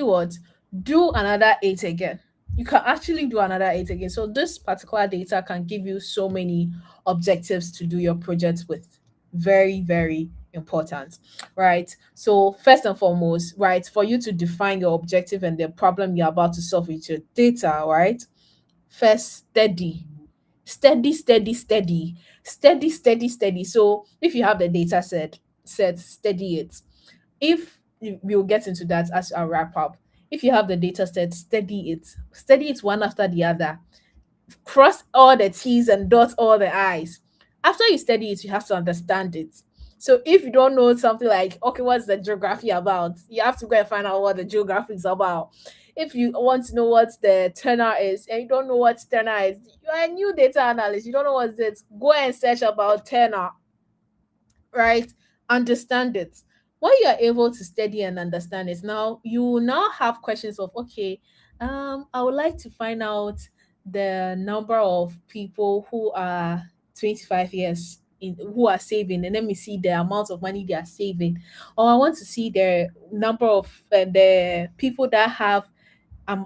what? Do another 8 again. You can actually do another 8 again. So this particular data can give you so many objectives to do your project with. Very, very important, right? So first and foremost, right, for you to define your objective and the problem you're about to solve with your data, right? First, steady. So if you have the data set, steady it. If we'll get into that as a wrap up. If you have the data set, steady it one after the other. Cross all the T's and dot all the I's. After you study it, you have to understand it. So if you don't know something like, okay, what's the geography about? You have to go and find out what the geography is about. If you want to know what the tenor is and you don't know what tenor is, you are a new data analyst, you don't know what it is, go and search about tenor, right? Understand it. When you are able to study and understand it, now you will now have questions of, okay, I would like to find out the number of people who are 25 years who are saving, and let me see the amount of money they are saving, or I want to see the number of the people that have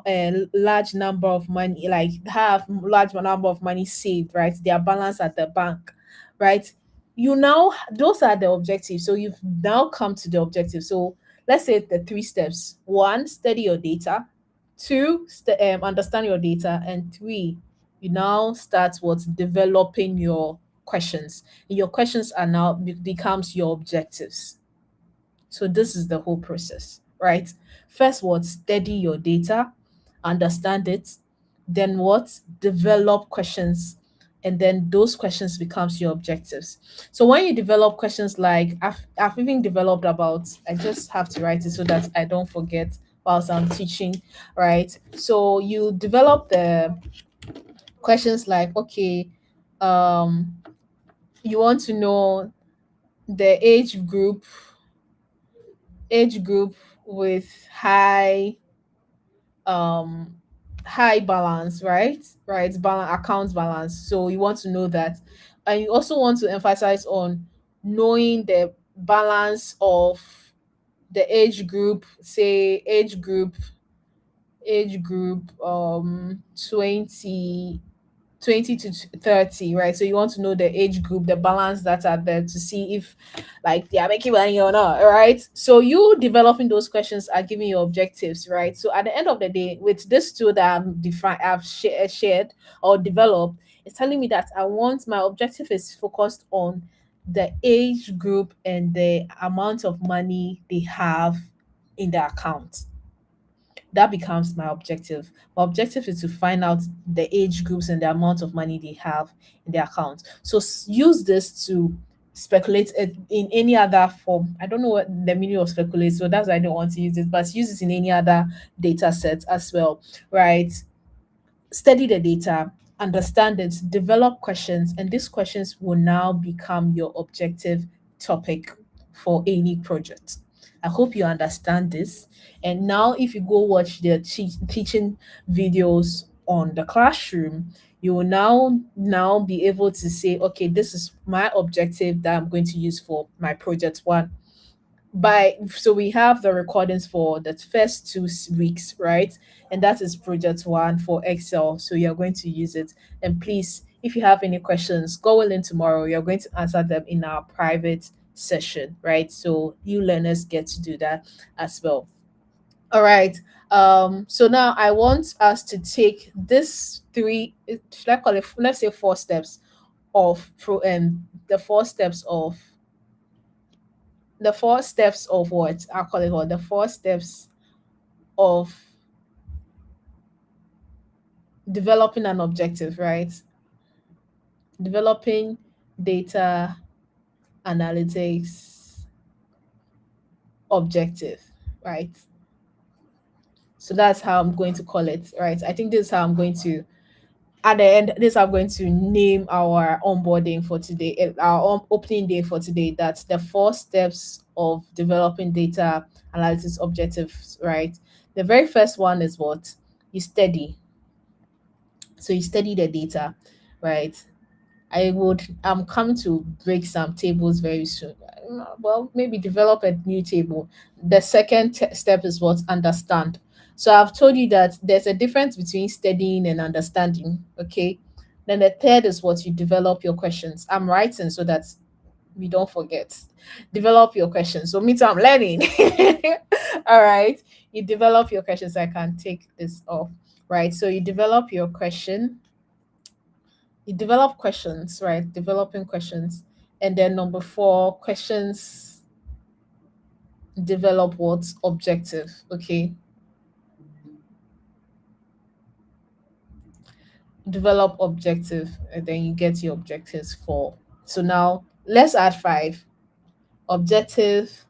a large number of money, like have large number of money saved, right? Their balance at the bank, right? You now, those are the objectives. So you've now come to the objective. So let's say the three steps: one, study your data; two, understand your data; and three, you now start what developing your questions. And your questions are now becomes your objectives. So this is the whole process, right? First, what? Study your data, understand it. Then what? Develop questions. And then those questions becomes your objectives. So when you develop questions, like I've even developed about, I just have to write it so that I don't forget whilst I'm teaching, right? So you develop the questions like, okay, um, you want to know the age group with um high balance, right, balance, account balance. So you want to know that, and you also want to emphasize on knowing the balance of the age group, say age group 20 to 30, right? So you want to know the age group, the balance that are there, to see if like they are making money or not, right? So you developing those questions are giving you objectives, right? So at the end of the day, with this tool that I've shared or developed, it's telling me that I want my objective is focused on the age group and the amount of money they have in their account. That becomes my objective. My objective is to find out the age groups and the amount of money they have in their account. So use this to speculate in any other form. I don't know what the meaning of speculate, so that's why I don't want to use it, but use it in any other data set as well, right? Study the data, understand it, develop questions, and these questions will now become your objective topic for any project. I hope you understand this. And now, if you go watch the teaching videos on the classroom, you will now be able to say, okay, this is my objective that I'm going to use for my project one. So we have the recordings for the first 2 weeks, right? And that is project one for Excel. So you're going to use it. And please, if you have any questions, go in tomorrow. You're going to answer them in our private session, right? So you learners get to do that as well. All right. So now I want us to take this should I call it, let's say, 4 steps of pro and the 4 steps of what I call it, what the 4 steps of developing an objective, right? Developing data analytics objective, right? So that's how I'm going to call it, right? I think this is how I'm going to, at the end, this is how I'm going to name our onboarding for today, our opening day for today. That's the 4 steps of developing data analytics objectives, right? The very first one is what? You study. So you study the data, right? I'm coming to break some tables very soon. Well, maybe develop a new table. The second step is what? Understand. So I've told you that there's a difference between studying and understanding. Okay. Then the third is what? You develop your questions. I'm writing so that we don't forget. Develop your questions. So me too, I'm learning. All right. You develop your questions. I can take this off. Right. So you develop questions, right? Developing questions. And then number four, questions develop what? Objective. Okay. Develop objective, and then you get your objectives for. So now let's add five. Objective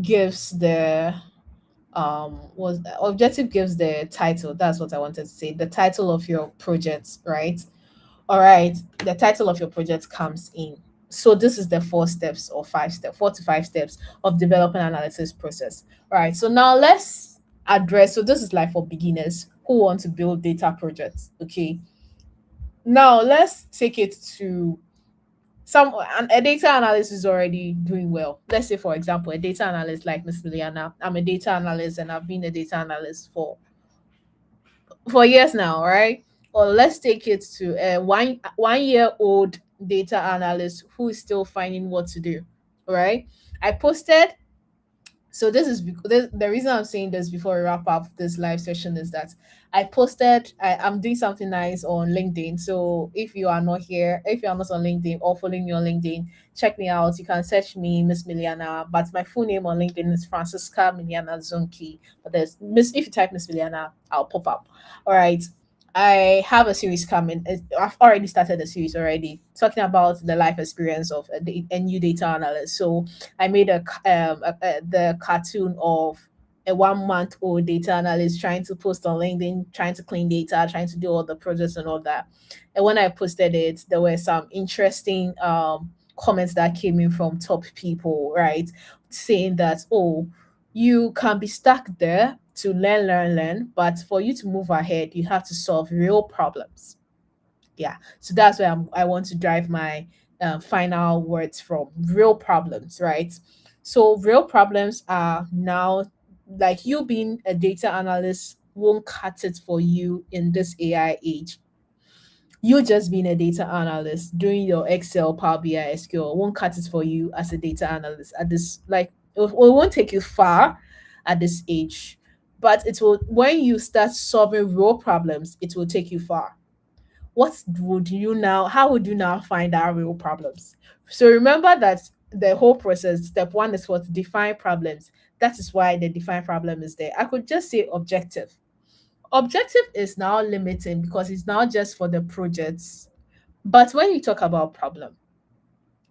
gives the was objective gives the title. That's what I wanted to say. The title of your project, right? All right, the title of your project comes in. So this is the 4 steps or 5 steps, 4 to 5 steps of development analysis process. All right, so now let's address. So this is like for beginners who want to build data projects. Okay, Now let's take it to a data analyst is already doing well. Let's say, for example, a data analyst like Miss Miliana. I'm a data analyst and I've been a data analyst for years now, right? Or let's take it to a one year old data analyst who is still finding what to do. Right? I posted so the reason I'm saying this before we wrap up this live session is that I'm doing something nice on LinkedIn. So if you are not here, if you are not on LinkedIn or following me on LinkedIn, check me out. You can search me Miss Miliana, but my full name on LinkedIn is Francisca Miliana Zunki. But there's Miss if you type Miss Miliana, I'll pop up. All right. I have a series coming. I've already started a series already talking about the life experience of a new data analyst. So I made the cartoon of a 1 month old data analyst trying to post on LinkedIn, trying to clean data, trying to do all the projects and all that. And when I posted it, there were some interesting comments that came in from top people, right? Saying that, oh, you can be stuck there to learn, but for you to move ahead, you have to solve real problems. Yeah, so that's where I want to drive my final words from real problems, right? So real problems are now like you being a data analyst won't cut it for you in this AI age. You just being a data analyst doing your Excel, Power BI, SQL won't cut it for you as a data analyst at this it won't take you far at this age, but it will when you start solving real problems, it will take you far. How would you now find out real problems? So remember that the whole process, step one is what define problems. That is why the define problem is there. I could just say objective. Objective is now limiting because it's now just for the projects. But when you talk about problem,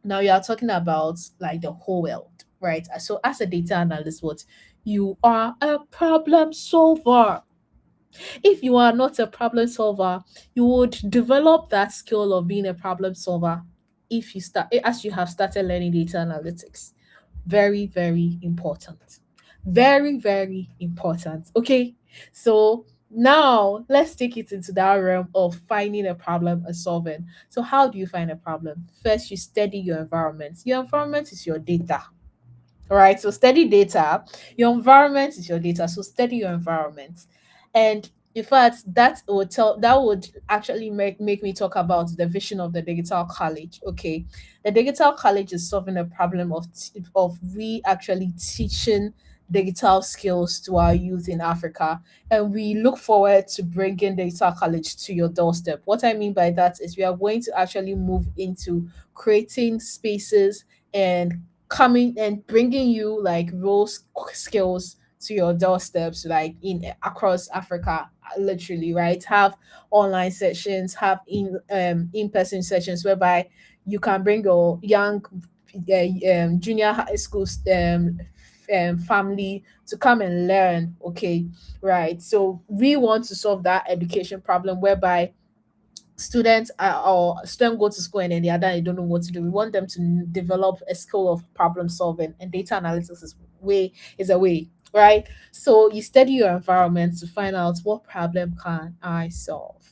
now you are talking about like the whole world, right? So as a data analyst, what you are a problem solver. If you are not a problem solver, you would develop that skill of being a problem solver if you start as you have started learning data analytics. Very, very important. Very, very important. Okay. So now let's take it into that realm of finding a problem and solving. So how do you find a problem? First, you study your environment. Your environment is your data. All right, so study data. Your environment is your data, so study your environment. And in fact, that would actually make me talk about the vision of the digital college. Okay, the digital college is solving a problem of we actually teaching digital skills to our youth in Africa, and we look forward to bringing digital college to your doorstep. What I mean by that is we are going to actually move into creating spaces and coming and bringing you like skills to your doorsteps like in across Africa, literally, right? Have online sessions, have in-person sessions whereby you can bring your young junior high school family to come and learn. Okay, right? So we want to solve that education problem whereby students go to school and then they don't know what to do. We want them to develop a skill of problem solving, and data analytics is a way, right? So you study your environment to find out what problem can I solve.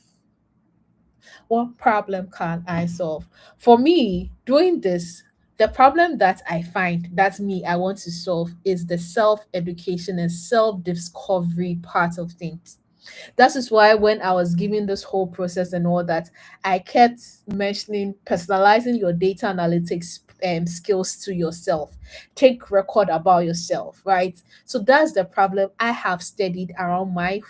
What problem can I solve? For me, doing this, the problem that I find that's me I want to solve is the self education and self discovery part of things. That is why when I was giving this whole process and all that, I kept mentioning personalizing your data analytics skills to yourself. Take record about yourself, right? So that's the problem I have studied around my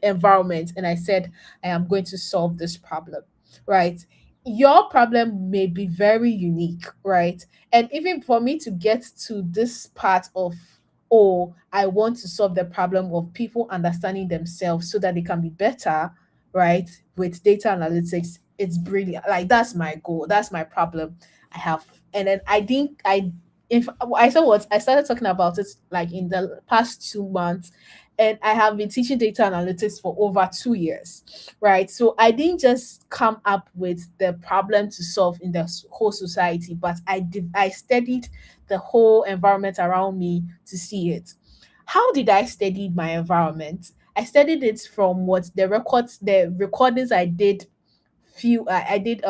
environment, and I said I am going to solve this problem, right? Your problem may be very unique, right? And even for me to get to this part of, oh, I want to solve the problem of people understanding themselves so that they can be better, right? With data analytics, it's brilliant. Like that's my goal. That's my problem I have. And then I think if I saw what I started talking about it like in the past 2 months, and I have been teaching data analytics for over 2 years, right? So I didn't just come up with the problem to solve in the whole society, but I studied the whole environment around me to see it. How did I study my environment? I studied it from what the recordings I did I did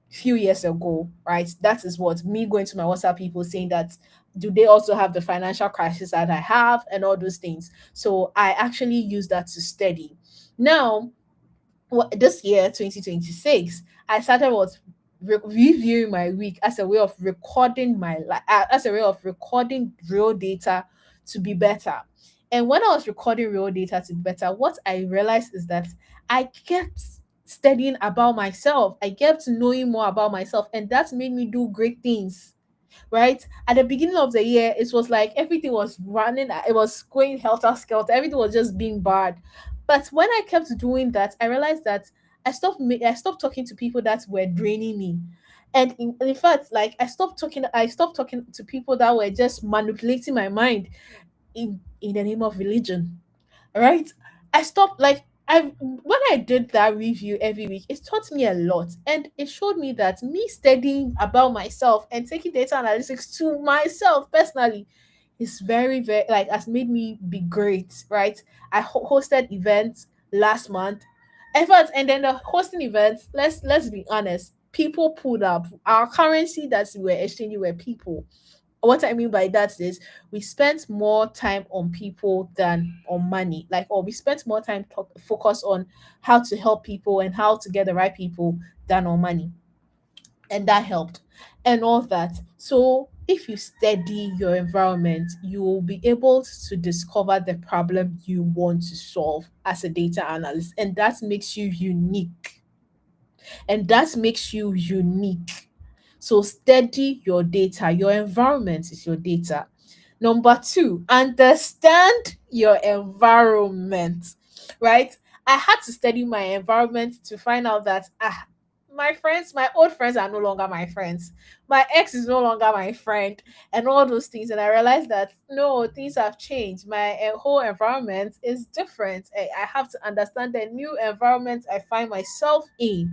few years ago, right? That is what me going to my WhatsApp people saying that do they also have the financial crisis that I have and all those things. So I actually use that to study. Now, this year 2026 I started was reviewing my week as a way of recording as a way of recording real data to be better. And when I was recording real data to be better, what I realized is that I kept studying about myself. I kept knowing more about myself, and that made me do great things, right? At the beginning of the year, it was like everything was running, it was going helter skelter, everything was just being bad. But when I kept doing that, I realized that I stopped talking to people that were draining me. And in fact, like I stopped talking to people that were just manipulating my mind in the name of religion, right? I stopped like I when I did that review every week, it taught me a lot, and it showed me that me studying about myself and taking data analytics to myself personally is very like has made me be great, right? I hosted events last month. In fact, and then the hosting events, let's be honest, people pulled up our currency that we were exchanging were people. What I mean by that is we spent more time on people than on money. Like, or we spent more time focus on how to help people and how to get the right people than on money. And that helped and all that. So if you study your environment, you will be able to discover the problem you want to solve as a data analyst. And that makes you unique. And that makes you unique. So study your data. Your environment is your data. Number two, understand your environment, right? I had to study my environment to find out that my friends, my old friends are no longer my friends. My ex is no longer my friend, and all those things. And I realized that no, things have changed. My whole environment is different. I have to understand the new environment I find myself in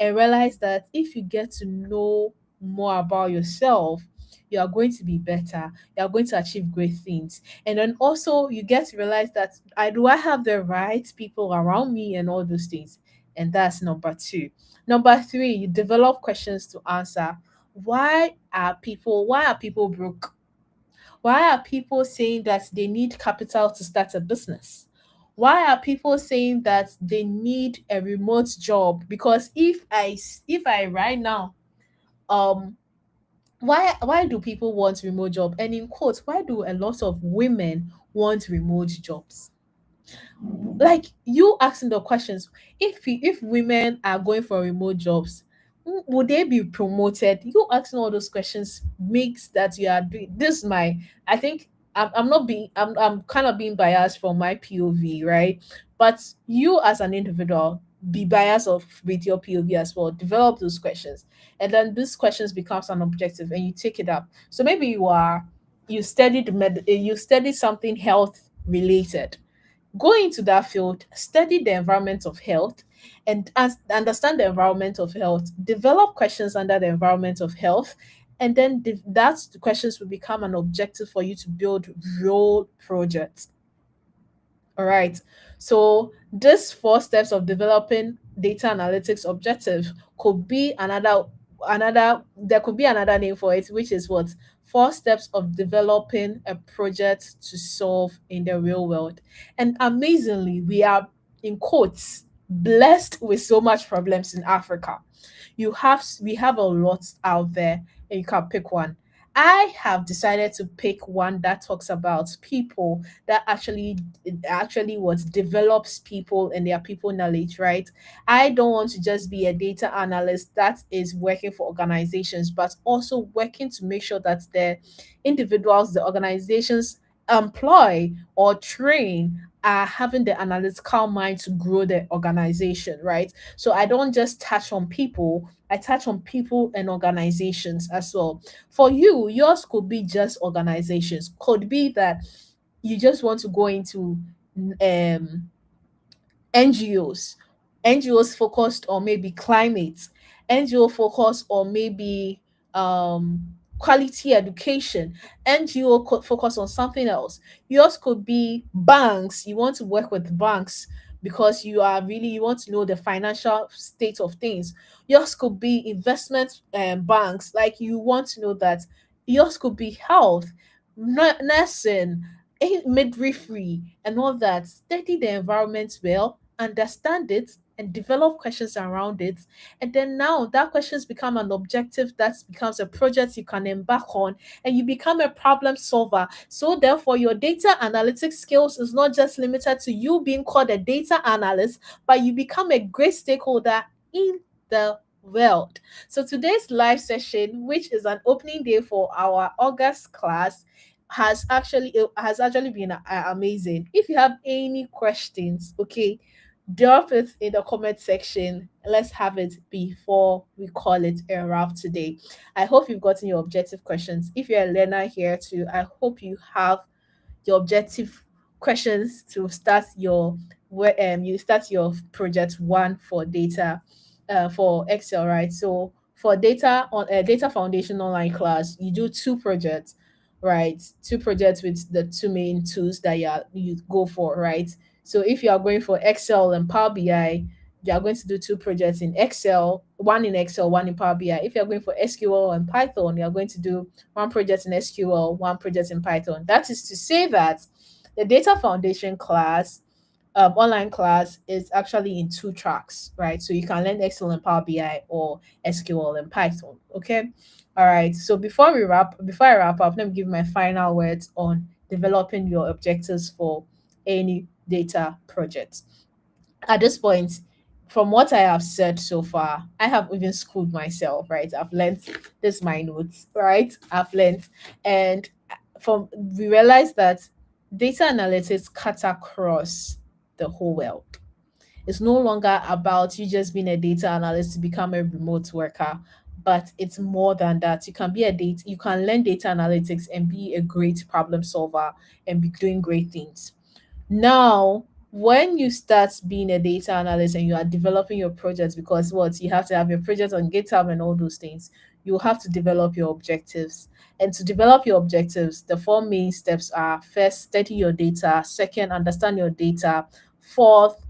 and realize that if you get to know more about yourself, you are going to be better. You are going to achieve great things. And then also you get to realize that I have the right people around me and all those things. And that's number two. Number three, you develop questions to answer. Why are people broke? Why are people saying that they need capital to start a business? Why are people saying that they need a remote job? Because if I right now, um why do people want remote job? And in quotes, why do a lot of women want remote jobs? Like you asking the questions, if women are going for remote jobs, would they be promoted? You asking all those questions makes that you are doing this. My I think I'm not being I'm kind of being biased from my POV, right? But you as an individual be biased of with your POV as well. Develop those questions, and then these questions becomes an objective, and you take it up. So maybe you studied something health related. Go into that field, study the environment of health, and understand the environment of health, develop questions under the environment of health, and then that questions will become an objective for you to build real projects. All right. So this four steps of developing data analytics objective could be another there could be another name for it, which is what four steps of developing a project to solve in the real world. And amazingly, we are in quotes blessed with so much problems in Africa. We have a lot out there, and you can pick one. I have decided to pick one that talks about people that actually what develops people and their people knowledge, right? I don't want to just be a data analyst that is working for organizations, but also working to make sure that the individuals the organizations employ or train are having the analytical mind to grow the organization, right? So I don't just touch on people, I touch on people and organizations as well. For you, yours could be just organizations, could be that you just want to go into um NGOs, NGOs focused on maybe climate, NGO focused on maybe quality education. NGO could focus on something else. Yours could be banks. You want to work with banks because you want to know the financial state of things. Yours could be investment banks, like you want to know that. Yours could be health, nursing, midwifery, and all that. Study the environment well, understand it, and develop questions around it. And then now that questions become an objective that becomes a project you can embark on, and you become a problem solver. So therefore, your data analytics skills is not just limited to you being called a data analyst, but you become a great stakeholder in the world. So today's live session, which is an opening day for our August class, has actually been amazing. If you have any questions, okay, drop it in the comment section. Let's have it before we call it a wrap today. I hope you've gotten your objective questions. If you're a learner here too, I hope you have your objective questions to start your where you start your project one for data for Excel, right? So for data on data foundation online class, you do two projects, right? Two projects with the two main tools that you go for, right? So if you are going for Excel and Power BI, you are going to do two projects in Excel, one in Excel, one in Power BI. If you're going for SQL and Python, you're going to do one project in SQL, one project in Python. That is to say that the data foundation class, online class, is actually in two tracks, right? So you can learn Excel and Power BI or SQL and Python. Okay. All right. So before I wrap up, let me give my final words on developing your objectives for any data project. At this point, from what I have said so far, I have even schooled myself, right? I've learned this my notes, right? I've learned, and from we realize that data analytics cut across the whole world. It's no longer about you just being a data analyst to become a remote worker, but it's more than that. You can learn data analytics and be a great problem solver and be doing great things. Now, when you start being a data analyst and you are developing your project, because what you have to have your project on GitHub and all those things, you have to develop your objectives. And to develop your objectives, the four main steps are: first, study your data; second, understand your data; fourth,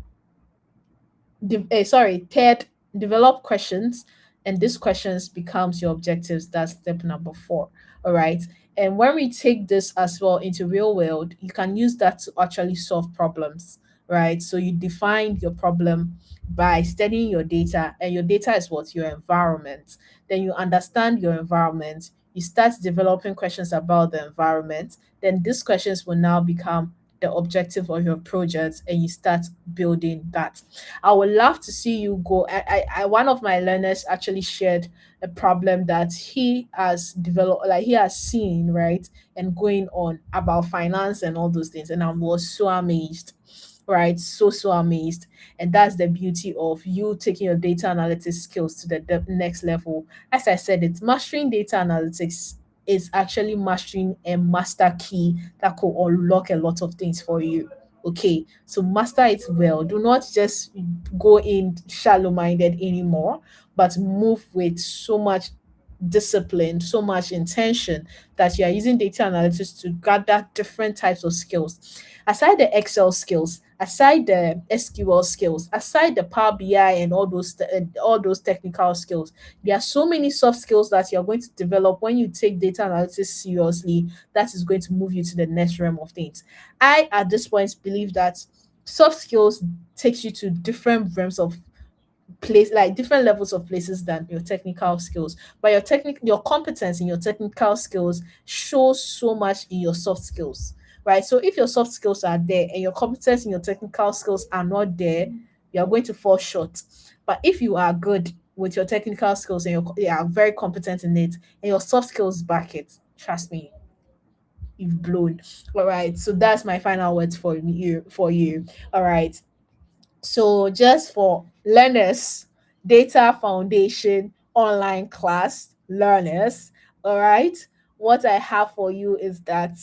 third, develop questions, and these questions becomes your objectives. That's step number four. All right. And when we take this as well into real world, you can use that to actually solve problems, right? So you define your problem by studying your data, and your data is what? Your environment. Then you understand your environment, you start developing questions about the environment, then these questions will now become the objective of your project, and you start building that. I would love to see you go. One of my learners actually shared a problem that he has developed, like he has seen, right, and going on about finance and all those things. And I was so amazed, right? So amazed. And that's the beauty of you taking your data analytics skills to the next level. As I said, it's mastering data analytics is actually mastering a master key that could unlock a lot of things for you. Okay, so master it well. Do not just go in shallow minded anymore, but move with so much discipline, so much intention, that you are using data analytics to gather different types of skills. Aside the Excel skills, aside the SQL skills, aside the Power BI and all those technical skills, there are so many soft skills that you're going to develop when you take data analytics seriously, that is going to move you to the next realm of things. I, at this point, believe that soft skills takes you to different realms of place, like different levels of places than your technical skills. But your competence in your technical skills shows so much in your soft skills, right? So if your soft skills are there and your competence in your technical skills are not there, you're going to fall short. But if you are good with your technical skills and you are very competent in it, and your soft skills back it, trust me, you've blown. All right, so that's my final words for you. All right, so just for learners, data foundation online class learners, all right, what I have for you is that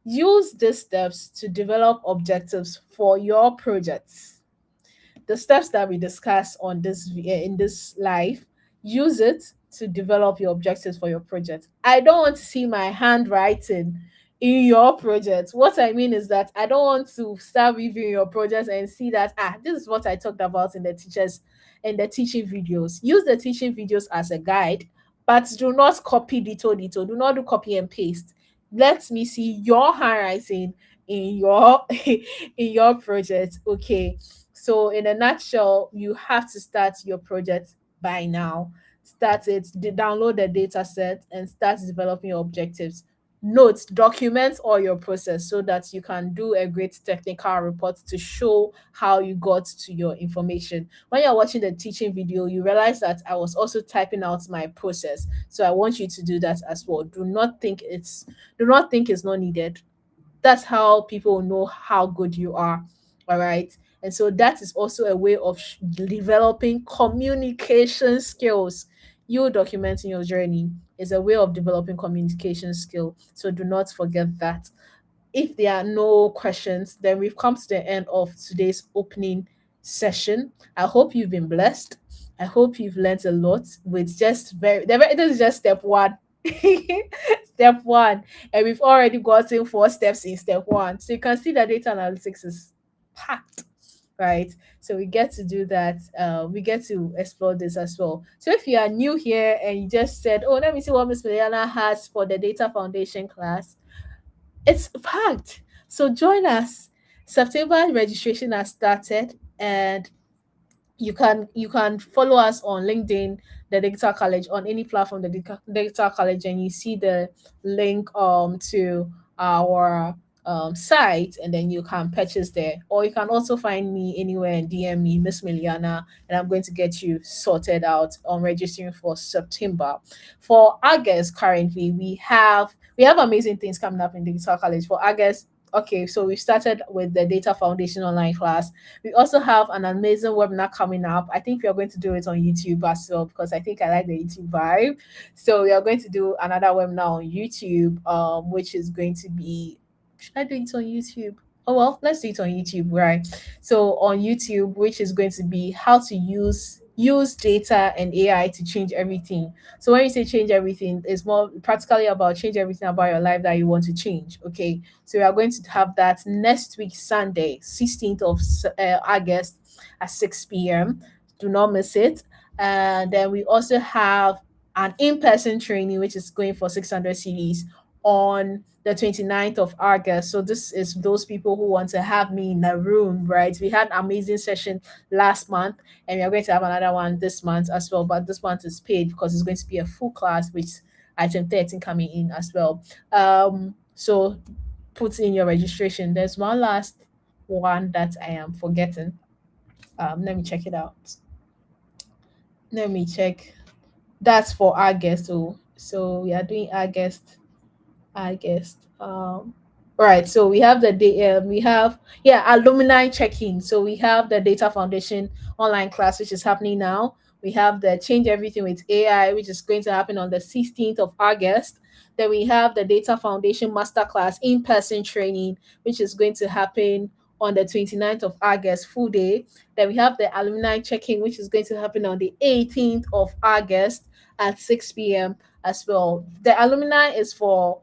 use these steps to develop objectives for your projects. The steps that we discuss on in this live, use it to develop your objectives for your project. I don't want to see my handwriting in your project. What I mean is that I don't want to start reviewing your project and see that this is what I talked about in the teaching videos. Use the teaching videos as a guide, but do not copy dito. Do not do copy and paste. Let me see your handwriting in your in your project. Okay. So in a nutshell, you have to start your project by now. Start it, download the data set and start developing your objectives. Note, document all your process so that you can do a great technical report to show how you got to your information. When you're watching the teaching video, you realize that I was also typing out my process. So I want you to do that as well. Do not think it's not needed. That's how people know how good you are. All right. And so that is also a way of developing communication skills. You documenting your journey is a way of developing communication skill. So do not forget that. If there are no questions, then we've come to the end of today's opening session. I hope you've been blessed. I hope you've learned a lot with just this is just step one. Step one. And we've already gotten 4 steps in step one. So you can see that data analytics is packed, right? So we get to do that. We get to explore this as well. So if you are new here and you just said, "Oh, let me see what Miss Miliana has for the data foundation class," it's packed. So join us. September registration has started, and you can follow us on LinkedIn, the Digital College, on any platform, the Digital College, and you see the link to our site, and then you can purchase there. Or you can also find me anywhere and DM me, Miss Miliana, and I'm going to get you sorted out on registering for September. For August, currently we have amazing things coming up in Digital College for August. Okay, so we started with the Data Foundation online class. We also have an amazing webinar coming up. I think we are going to do it on YouTube as well because I think I like the YouTube vibe. So we are going to do another webinar on YouTube, which is going to be. Should I do it on YouTube? Oh well, let's do it on YouTube, right? So on YouTube, which is going to be how to use data and AI to change everything. So when you say change everything, it's more practically about change everything about your life that you want to change. Okay, so we are going to have that next week, Sunday, 16th of August at 6 p.m. Do not miss it. And then we also have an in-person training, which is going for 600 CDs on the 29th of August. So this is those people who want to have me in a room, right? We had an amazing session last month, and we are going to have another one this month as well. But this month is paid because it's going to be a full class, which item 13 coming in as well. So put in your registration. There's one last one that I am forgetting. Let me check it out. Let me check. That's for August. So we are doing August. Right. So we have the day. We have alumni check-in. So we have the Data Foundation online class, which is happening now. We have the Change Everything with AI, which is going to happen on the 16th of August. Then we have the Data Foundation Masterclass in-person training, which is going to happen on the 29th of August, full day. Then we have the alumni check-in, which is going to happen on the 18th of August at 6 p.m. as well. The alumni is for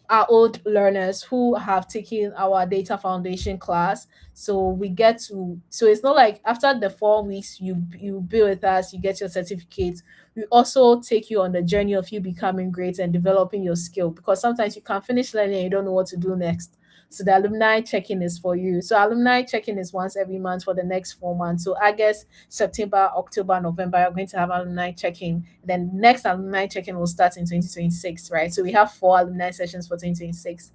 our old learners who have taken our data foundation class. So it's not like after the 4 weeks you be with us, you get your certificate. We also take you on the journey of you becoming great and developing your skill, because sometimes you can finish learning and you don't know what to do next. So the alumni check-in is for you. So alumni check-in is once every month for the next 4 months. So August, September, October, November, you're going to have alumni check-in. Then next alumni check-in will start in 2026, right? So we have 4 alumni sessions for 2026.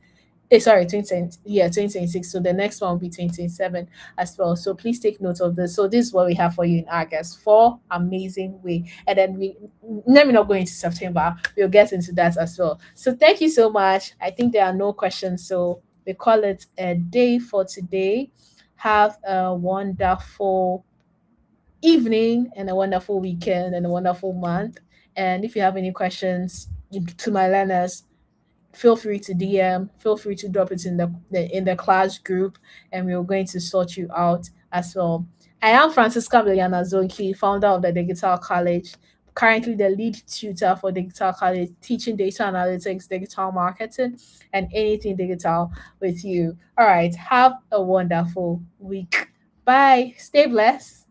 Sorry, 2026. So the next one will be 2027 as well. So please take note of this. So this is what we have for you in August. 4 amazing way. And then let me not go into September. We'll get into that as well. So thank you so much. I think there are no questions. So we call it a day for today. Have a wonderful evening and a wonderful weekend and a wonderful month. And if you have any questions to my learners, feel free to DM, feel free to drop it in the class group, and we're going to sort you out as well. I am Francisca Biliana Zonki, founder of the Digital College. currently the lead tutor for Digital College, teaching data analytics, digital marketing, and anything digital with you. All right, have a wonderful week. Bye. Stay blessed.